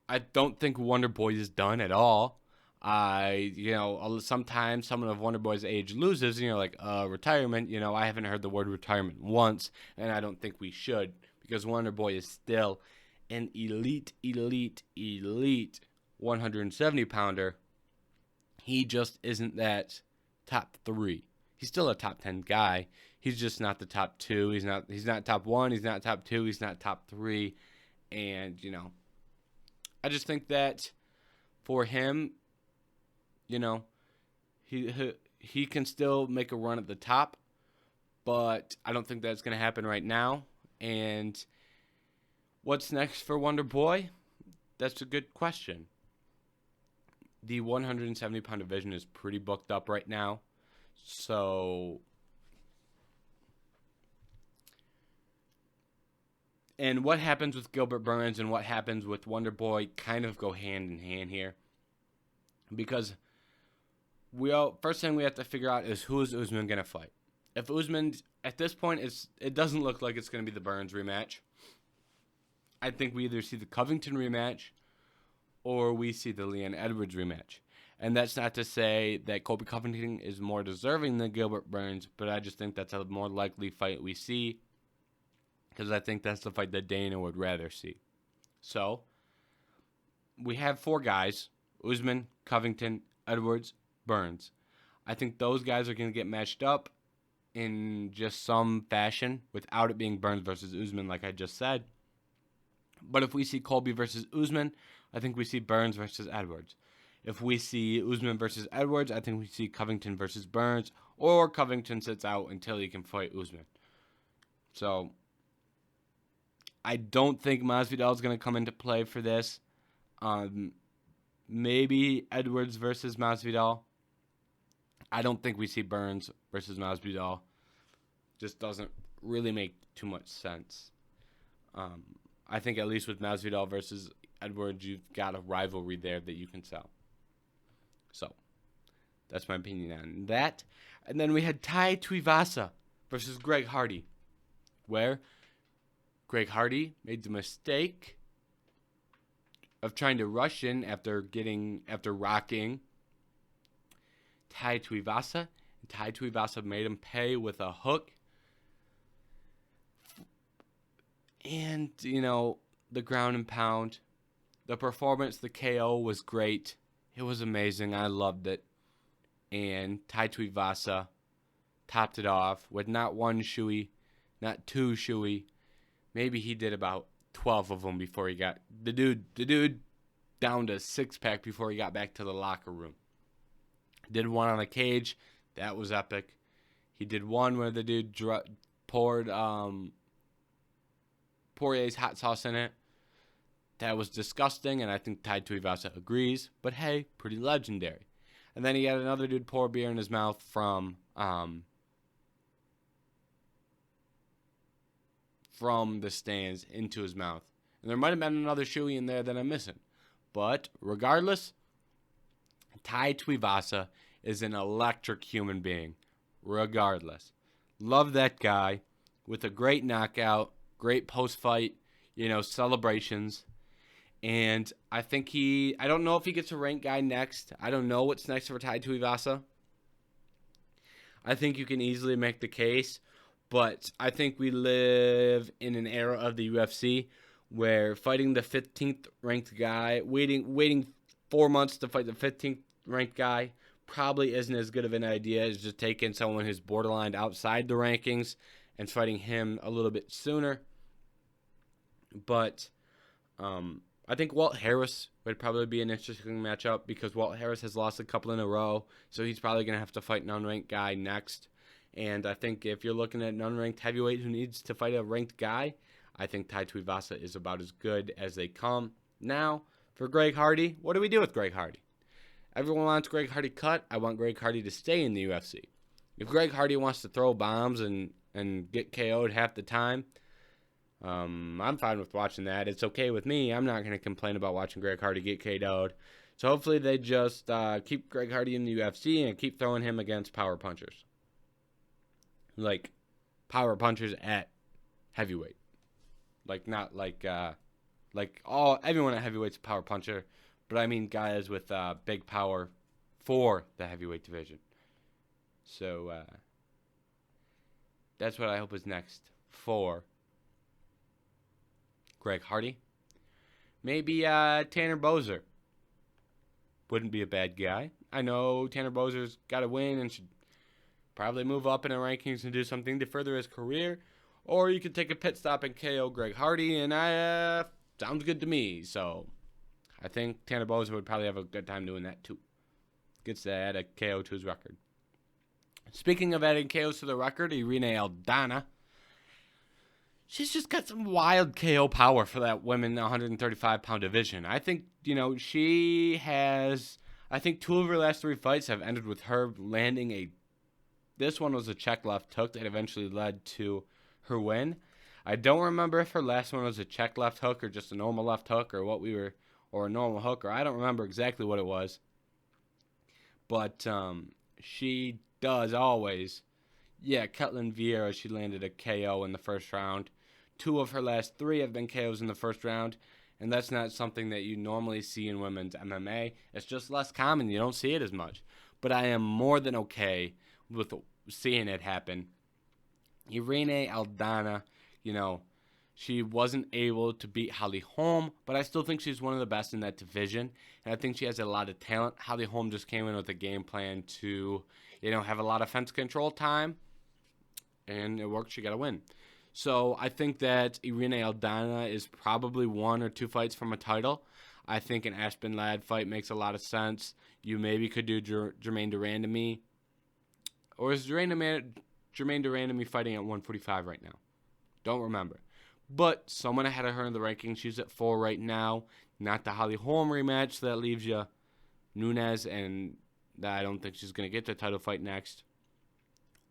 I don't think Wonderboy is done at all. Sometimes someone of Wonderboy's age loses, and you're like, retirement. I haven't heard the word retirement once, and I don't think we should, because Wonderboy is still an elite 170-pounder. He just isn't that top 3. He's still a top 10 guy. He's just not the top 2. He's not top 1. He's not top 2. He's not top 3. And, I just think that for him, he can still make a run at the top, but I don't think that's going to happen right now. And what's next for Wonderboy? That's a good question. The 170-pound division is pretty booked up right now. So, and what happens with Gilbert Burns and what happens with Wonderboy kind of go hand in hand here. Because first thing we have to figure out is who is Usman going to fight. If Usman, at this point, it doesn't look like it's going to be the Burns rematch. I think we either see the Covington rematch or we see the Leon Edwards rematch. And that's not to say that Colby Covington is more deserving than Gilbert Burns, but I just think that's a more likely fight we see, because I think that's the fight that Dana would rather see. So, we have 4 guys: Usman, Covington, Edwards, Burns. I think those guys are going to get matched up in just some fashion without it being Burns versus Usman, like I just said. But if we see Colby versus Usman, I think we see Burns versus Edwards. If we see Usman versus Edwards, I think we see Covington versus Burns, or Covington sits out until he can fight Usman. So, I don't think Masvidal is going to come into play for this. Maybe Edwards versus Masvidal. I don't think we see Burns versus Masvidal. Just doesn't really make too much sense. I think at least with Masvidal versus Edwards, you've got a rivalry there that you can sell. So, that's my opinion on that. And then we had Tai Tuivasa versus Greg Hardy, where Greg Hardy made the mistake of trying to rush in after rocking Tai Tuivasa. And Tai Tuivasa made him pay with a hook. And, the ground and pound, the performance, the KO was great. It was amazing. I loved it. And Tai Tuivasa topped it off with not one shoey, not two shoey. Maybe he did about 12 of them before he got the dude down to 6-pack before he got back to the locker room. Did one on a cage. That was epic. He did one where the dude poured Poirier's hot sauce in it. That was disgusting, and I think Tai Tuivasa agrees. But hey, pretty legendary. And then he had another dude pour beer in his mouth from the stands into his mouth. And there might have been another shoey in there that I'm missing. But regardless, Tai Tuivasa is an electric human being. Regardless. Love that guy with a great knockout, great post-fight, celebrations. And I think I don't know if he gets a ranked guy next. I don't know what's next for Tai Tuivasa. I think you can easily make the case. But I think we live in an era of the UFC where fighting the 15th ranked guy, waiting 4 months to fight the 15th ranked guy probably isn't as good of an idea as just taking someone who's borderline outside the rankings and fighting him a little bit sooner. But I think Walt Harris would probably be an interesting matchup because Walt Harris has lost a couple in a row, so he's probably going to have to fight an unranked guy next. And I think if you're looking at an unranked heavyweight who needs to fight a ranked guy, I think Tai Tuivasa is about as good as they come. Now, for Greg Hardy, what do we do with Greg Hardy? Everyone wants Greg Hardy cut. I want Greg Hardy to stay in the UFC. If Greg Hardy wants to throw bombs and get KO'd half the time, I'm fine with watching that. It's okay with me. I'm not going to complain about watching Greg Hardy get KO'd. So hopefully they just keep Greg Hardy in the UFC and keep throwing him against power punchers. Like power punchers at heavyweight. Everyone at heavyweight's a power puncher, but I mean guys with big power for the heavyweight division. So that's what I hope is next for Greg Hardy. Maybe Tanner Boser. Wouldn't be a bad guy. I know Tanner Boser's got to win and should probably move up in the rankings and do something to further his career. Or you could take a pit stop and KO Greg Hardy, and sounds good to me. So I think Tanner Boser would probably have a good time doing that too. Gets to add a KO to his record. Speaking of adding KOs to the record, Irene Aldana. She's just got some wild KO power for that women 135-pound division. I think, she has... I think 2 of her last 3 fights have ended with her landing This one was a check left hook that eventually led to her win. I don't remember if her last one was a check left hook or just a normal left hook or a normal hook, or I don't remember exactly what it was. But she does always. Yeah, Ketlin Vieira, she landed a KO in the first round. 2 of her last 3 have been KOs in the first round, and that's not something that you normally see in women's MMA. It's just less common. You don't see it as much. But I am more than okay with seeing it happen. Irene Aldana, she wasn't able to beat Holly Holm, but I still think she's one of the best in that division, and I think she has a lot of talent. Holly Holm just came in with a game plan to, have a lot of fence control time, and it worked. She got a win. So I think that Irene Aldana is probably 1 or 2 fights from a title. I think an Aspen Ladd fight makes a lot of sense. You maybe could do Jermaine Durandamy. Or is Jermaine Durandamy fighting at 145 right now? Don't remember. But someone ahead of her in the rankings. She's at 4 right now. Not the Holly Holm rematch, so that leaves you Nunes, and I don't think she's going to get the title fight next.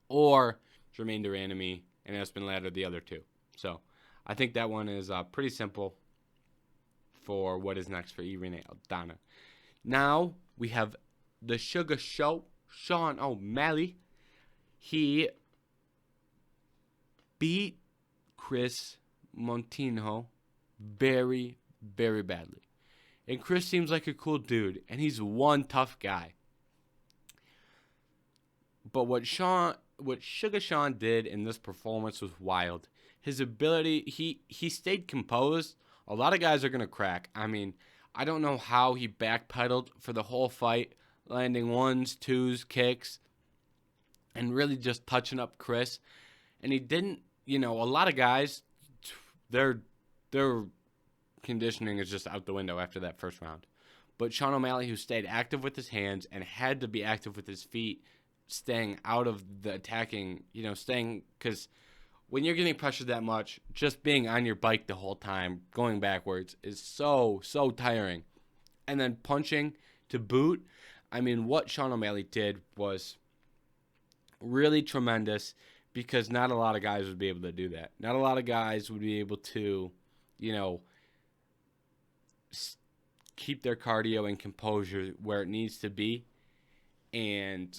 Or Jermaine Duranamy and Aspen Ladd are the other two. So I think that one is pretty simple for what is next for Irene Aldana. Now we have the Sugar Show, Sean O'Malley. He beat Chris Montinho very, very badly. And Chris seems like a cool dude, and he's one tough guy. But what Sugar Sean did in this performance was wild. His ability, he stayed composed. A lot of guys are going to crack. I mean, I don't know how he backpedaled for the whole fight, landing ones, twos, kicks, and really just touching up Chris. And he didn't, a lot of guys, their conditioning is just out the window after that first round. But Sean O'Malley, who stayed active with his hands and had to be active with his feet, staying out of the attacking, because when you're getting pressured that much, just being on your bike the whole time, going backwards, is so, so tiring. And then punching to boot. I mean, what Sean O'Malley did was really tremendous, because not a lot of guys would be able to do that. Not a lot of guys would be able to, keep their cardio and composure where it needs to be. And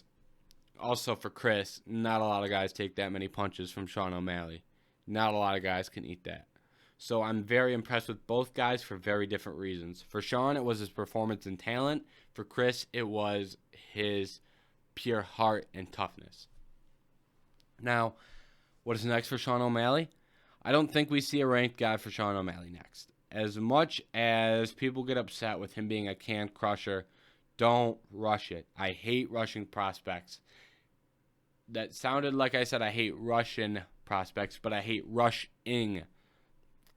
also for Chris, not a lot of guys take that many punches from Sean O'Malley. Not a lot of guys can eat that. So I'm very impressed with both guys for very different reasons. For Sean, it was his performance and talent. For Chris, it was his pure heart and toughness. Now, what is next for Sean O'Malley? I don't think we see a ranked guy for Sean O'Malley next. As much as people get upset with him being a can crusher, don't rush it. I hate rushing prospects. That sounded like I said I hate Russian prospects, but I hate rushing.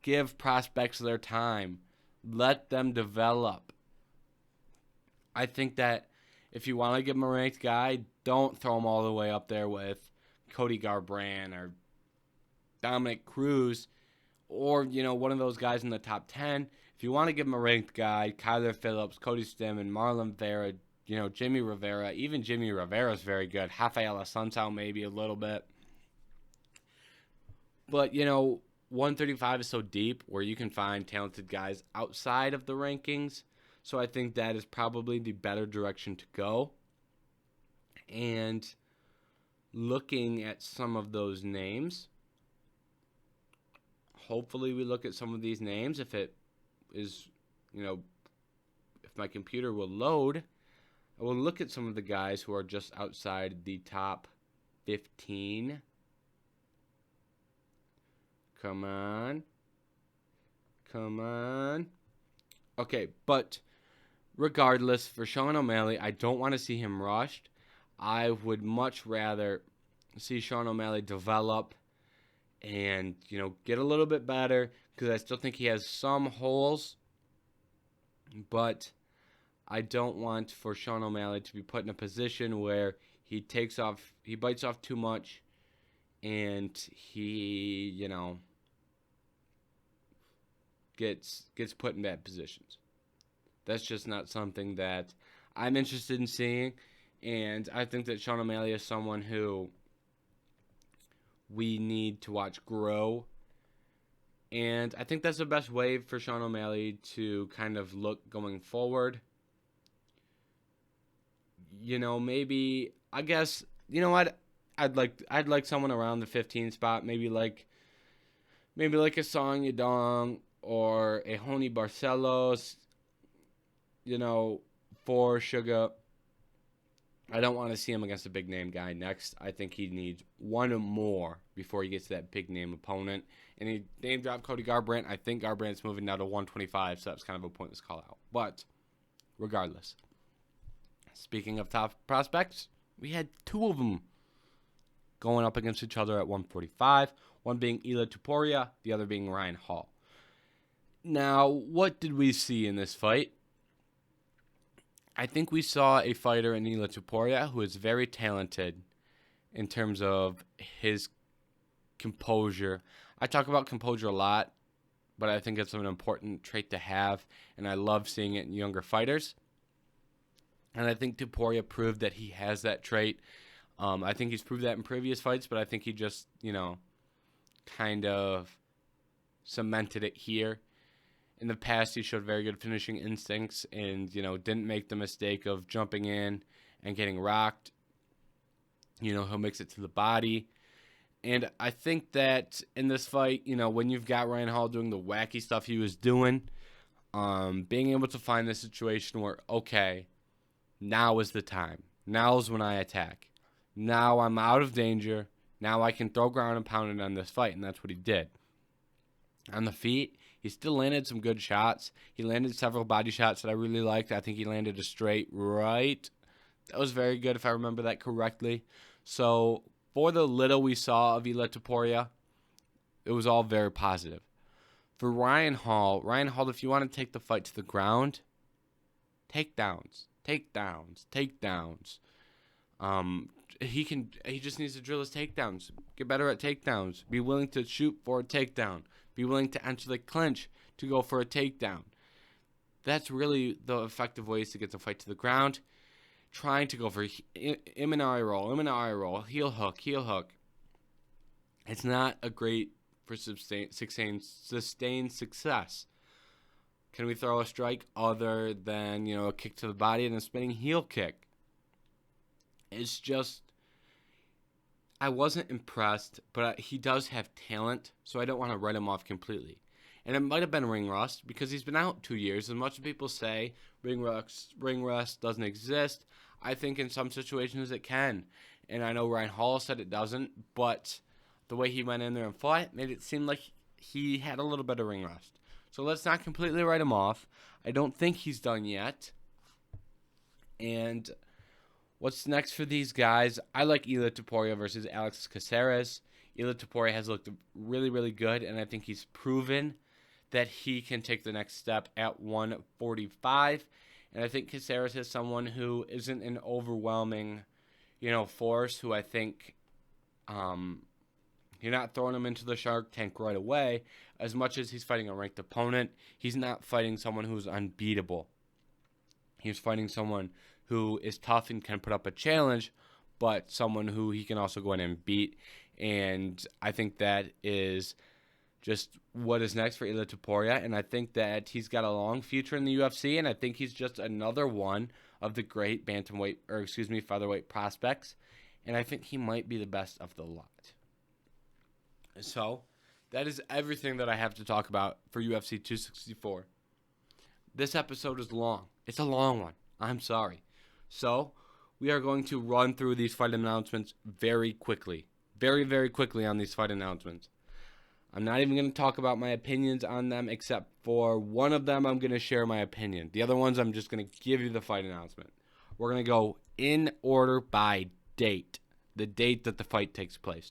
Give prospects their time. Let them develop. I think that if you want to give him a ranked guy, don't throw him all the way up there with Cody Garbrandt or Dominic Cruz or, one of those guys in the top 10. If you want to give him a ranked guy, Kyler Phillips, Cody Stimman, Marlon Vera, Jimmy Rivera. Even Jimmy Rivera is very good. Rafael Assunção maybe a little bit. But, 135 is so deep where you can find talented guys outside of the rankings. So I think that is probably the better direction to go. And looking at some of those names, hopefully we look at some of these names. If it is, if my computer will load, I will look at some of the guys who are just outside the top 15. Come on. Okay, but regardless, for Sean O'Malley, I don't want to see him rushed. I would much rather see Sean O'Malley develop and, get a little bit better, because I still think he has some holes, but I don't want for Sean O'Malley to be put in a position where he bites off too much, and he, gets put in bad positions. That's just not something that I'm interested in seeing, and I think that Sean O'Malley is someone who we need to watch grow. And I think that's the best way for Sean O'Malley to kind of look going forward. Maybe, I guess, what? I'd like someone around the 15 spot, maybe like a Song Yadong or a Hony Barcelos, for Sugar. I don't want to see him against a big-name guy next. I think he needs one more before he gets to that big-name opponent. And he name-dropped Cody Garbrandt. I think Garbrandt's moving now to 125, so that's kind of a pointless call-out. But regardless, speaking of top prospects, we had two of them going up against each other at 145, one being Ilia Topuria, the other being Ryan Hall. Now, what did we see in this fight? I think we saw a fighter in Ilia Topuria who is very talented in terms of his composure. I talk about composure a lot, but I think it's an important trait to have, and I love seeing it in younger fighters. And I think Poirier proved that he has that trait. I think he's proved that in previous fights, but I think he just, kind of cemented it here. In the past, he showed very good finishing instincts and, didn't make the mistake of jumping in and getting rocked. He'll mix it to the body. And I think that in this fight, when you've got Ryan Hall doing the wacky stuff he was doing, being able to find the situation where, okay, now is the time. Now is when I attack. Now I'm out of danger. Now I can throw ground and pound it on this fight, and that's what he did. On the feet, he still landed some good shots. He landed several body shots that I really liked. I think he landed a straight right. That was very good if I remember that correctly. So for the little we saw of Gilbert Burns, it was all very positive. For Ryan Hall, if you want to take the fight to the ground, takedowns. He just needs to drill his takedowns. Get better at takedowns. Be willing to shoot for a takedown. Be willing to enter the clinch to go for a takedown. That's really the effective ways to get the fight to the ground. Trying to go for Imanari roll, heel hook. It's not a great for sustained success. Can we throw a strike other than, a kick to the body and a spinning heel kick? It's just, I wasn't impressed, but he does have talent, so I don't want to write him off completely. And it might have been ring rust because he's been out 2 years. As much as people say ring rust doesn't exist, I think in some situations it can. And I know Ryan Hall said it doesn't, but the way he went in there and fought made it seem like he had a little bit of ring rust. So let's not completely write him off. I don't think he's done yet. And what's next for these guys? I like Gilbert Burns versus Alex Caceres. Gilbert Burns has looked really, really good, and I think he's proven that he can take the next step at 145. And I think Caceres is someone who isn't an overwhelming, force, who I think you're not throwing him into the Shark Tank right away. As much as he's fighting a ranked opponent, he's not fighting someone who's unbeatable. He's fighting someone who is tough and can put up a challenge, but someone who he can also go in and beat. And I think that is just what is next for Gilbert Burns. And I think that he's got a long future in the UFC, and I think he's just another one of the great featherweight prospects. And I think he might be the best of the lot. So, that is everything that I have to talk about for UFC 264. This episode is long. It's a long one. I'm sorry. So, we are going to run through these fight announcements very quickly. Very, very quickly on these fight announcements. I'm not even going to talk about my opinions on them, except for one of them I'm going to share my opinion. The other ones I'm just going to give you the fight announcement. We're going to go in order by date. The date that the fight takes place.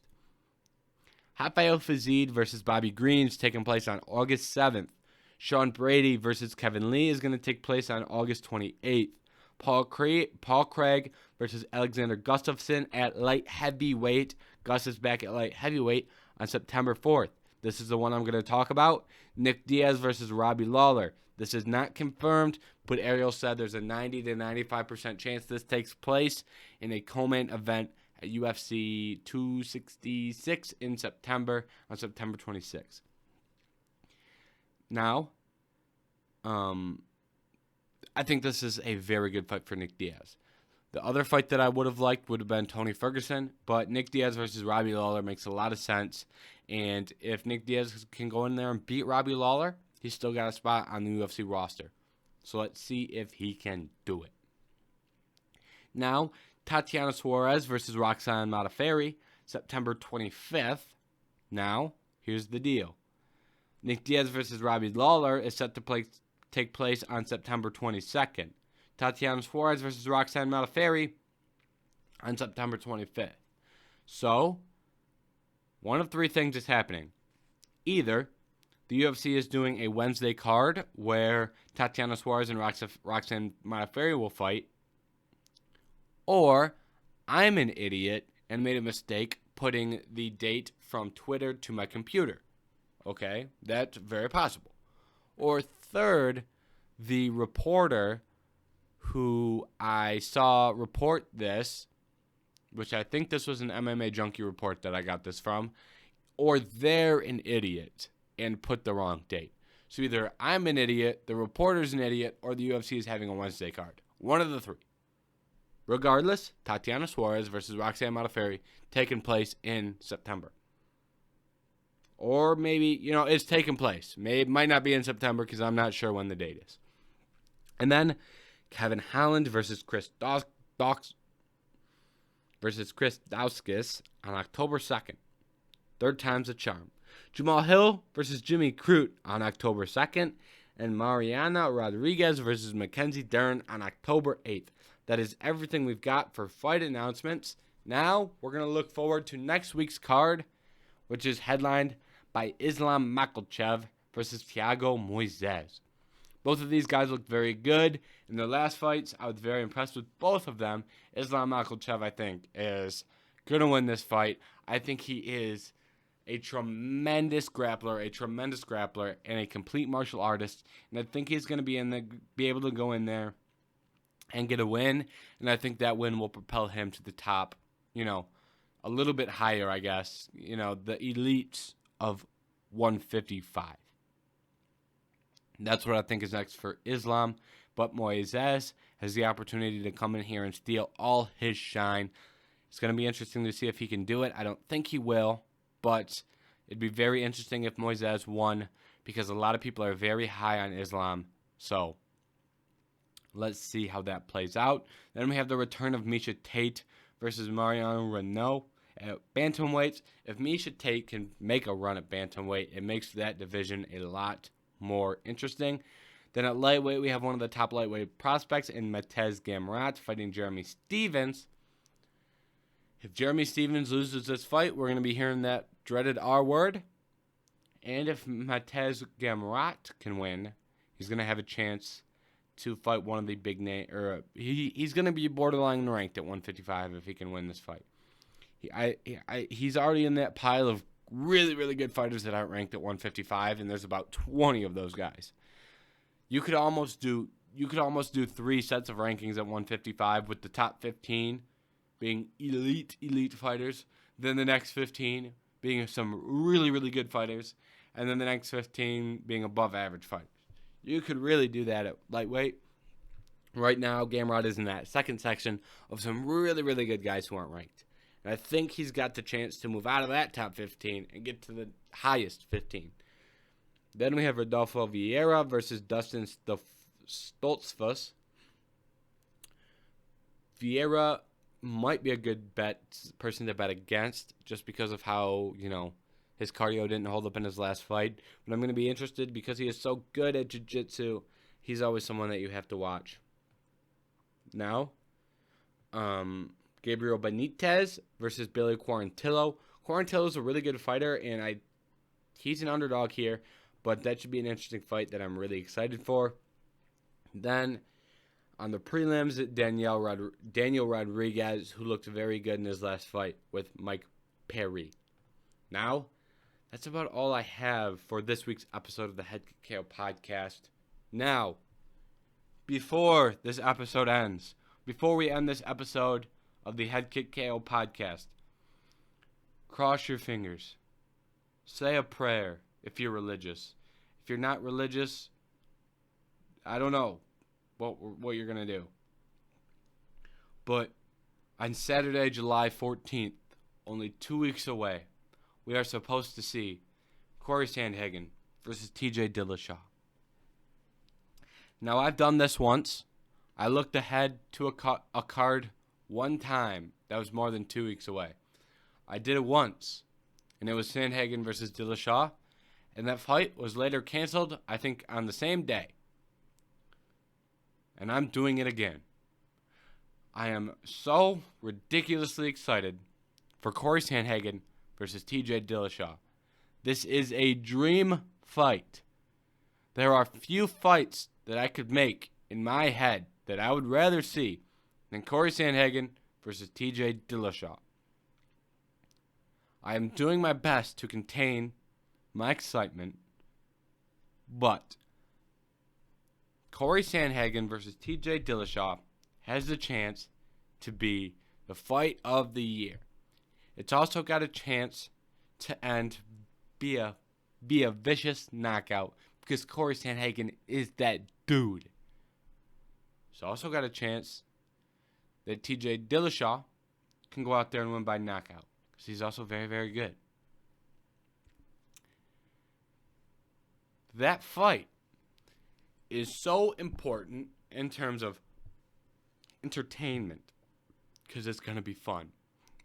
Rafael Fiziev versus Bobby Green is taking place on August 7th. Sean Brady versus Kevin Lee is going to take place on August 28th. Paul Craig versus Alexander Gustafsson at light heavyweight. Gus is back at light heavyweight on September 4th. This is the one I'm going to talk about. Nick Diaz versus Robbie Lawler. This is not confirmed, but Ariel said there's a 90 to 95% chance this takes place in a co-main event at UFC 266 in September, on September 26th. Now, I think this is a very good fight for Nick Diaz. The other fight that I would have liked would have been Tony Ferguson, but Nick Diaz versus Robbie Lawler makes a lot of sense. And if Nick Diaz can go in there and beat Robbie Lawler, he's still got a spot on the UFC roster. So let's see if he can do it. Now, Tatiana Suarez versus Roxanne Modafferi, September 25th. Now, here's the deal. Nick Diaz versus Robbie Lawler is set to take place on September 22nd. Tatiana Suarez versus Roxanne Modafferi on September 25th. So, one of three things is happening. Either the UFC is doing a Wednesday card where Tatiana Suarez and Roxanne Modafferi will fight, or I'm an idiot and made a mistake putting the date from Twitter to my computer. Okay, that's very possible. Or third, the reporter who I saw report this, which I think this was an MMA Junkie report that I got this from, or they're an idiot and put the wrong date. So either I'm an idiot, the reporter's an idiot, or the UFC is having a Wednesday card. One of the three. Regardless, Tatiana Suarez versus Roxanne Modafferi taking place in September. Or maybe, it's taking place. It might not be in September because I'm not sure when the date is. And then Kevin Holland versus Chris Daukaus on October 2nd. Third time's a charm. Jamal Hill versus Jimmy Crute on October 2nd. And Mariana Rodriguez versus Mackenzie Dern on October 8th. That is everything we've got for fight announcements. Now, we're going to look forward to next week's card, which is headlined by Islam Makhachev versus Thiago Moises. Both of these guys looked very good in their last fights. I was very impressed with both of them. Islam Makhachev, I think, is going to win this fight. I think he is a tremendous grappler, and a complete martial artist. And I think he's going to be able to go in there and get a win. And I think that win will propel him to the top, a little bit higher, I guess. The elites of 155. That's what I think is next for Islam. But Moises has the opportunity to come in here and steal all his shine. It's going to be interesting to see if he can do it. I don't think he will, but it'd be very interesting if Moises won because a lot of people are very high on Islam. So let's see how that plays out. Then we have the return of Miesha Tate versus Mariano Renault at bantamweight. If Miesha Tate can make a run at bantamweight, it makes that division a lot more interesting. Then at lightweight, we have one of the top lightweight prospects in Matej Gamrot fighting Jeremy Stephens. If Jeremy Stephens loses this fight, we're going to be hearing that dreaded R word. And if Matej Gamrot can win, he's going to have a chance to fight one of the big name, or he's going to be borderline ranked at 155 if he can win this fight. He's already in that pile of really, really good fighters that aren't ranked at 155, and there's about 20 of those guys. You could almost do 3 sets of rankings at 155 with the top 15 being elite fighters, then the next 15 being some really, really good fighters, and then the next 15 being above average fighters. You could really do that at lightweight. Right now, Gamrot is in that second section of some really, really good guys who aren't ranked. And I think he's got the chance to move out of that top 15 and get to the highest 15. Then we have Rodolfo Vieira versus Dustin Stoltzfus. Vieira might be a good person to bet against just because of how, his cardio didn't hold up in his last fight. But I'm going to be interested because he is so good at jiu-jitsu. He's always someone that you have to watch. Now, Gabriel Benitez versus Billy Quarantillo. Quarantillo's a really good fighter, and he's an underdog here, but that should be an interesting fight that I'm really excited for. Then, on the prelims, Daniel Rodriguez, who looked very good in his last fight with Mike Perry. Now, that's about all I have for this week's episode of the Head Kick KO podcast. Now, before this episode ends, before we end this episode of the Head Kick KO podcast, cross your fingers. Say a prayer if you're religious. If you're not religious, I don't know what you're going to do. But on Saturday, July 14th, only 2 weeks away, we are supposed to see Corey Sandhagen versus TJ Dillashaw. Now, I've done this once. I looked ahead to a card one time that was more than 2 weeks away. I did it once, and it was Sandhagen versus Dillashaw, and that fight was later canceled, I think, on the same day. And I'm doing it again. I am so ridiculously excited for Corey Sandhagen versus TJ Dillashaw. This is a dream fight. There are few fights that I could make in my head that I would rather see than Corey Sandhagen versus TJ Dillashaw. I am doing my best to contain my excitement. But Corey Sandhagen versus TJ Dillashaw has the chance to be the fight of the year. It's also got a chance to be a vicious knockout because Corey Sandhagen is that dude. It's also got a chance that TJ Dillashaw can go out there and win by knockout because he's also very, very good. That fight is so important in terms of entertainment because it's going to be fun.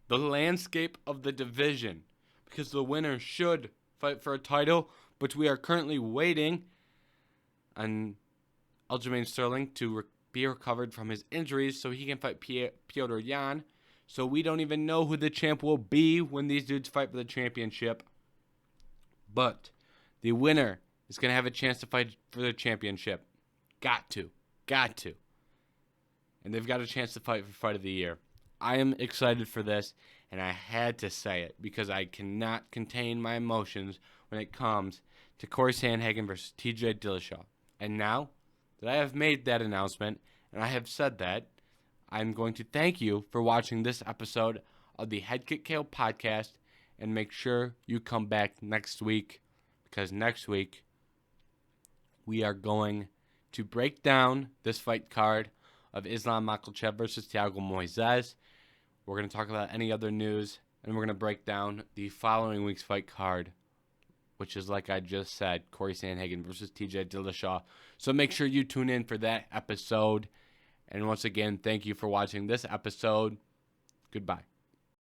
The landscape of the division, because the winner should fight for a title, but we are currently waiting on Aljamain Sterling to be recovered from his injuries so he can fight Piotr Jan. So we don't even know who the champ will be when these dudes fight for the championship. But the winner is going to have a chance to fight for the championship. Got to. And they've got a chance to fight for Fight of the Year. I am excited for this, and I had to say it because I cannot contain my emotions when it comes to Corey Sandhagen versus TJ Dillashaw. And now that I have made that announcement, and I have said that, I'm going to thank you for watching this episode of the Head Kick KO podcast, and make sure you come back next week, because next week we are going to break down this fight card of Islam Makhachev versus Thiago Moises. We're going to talk about any other news, and we're going to break down the following week's fight card, which is, like I just said, Corey Sandhagen versus TJ Dillashaw. So make sure you tune in for that episode. And once again, thank you for watching this episode. Goodbye.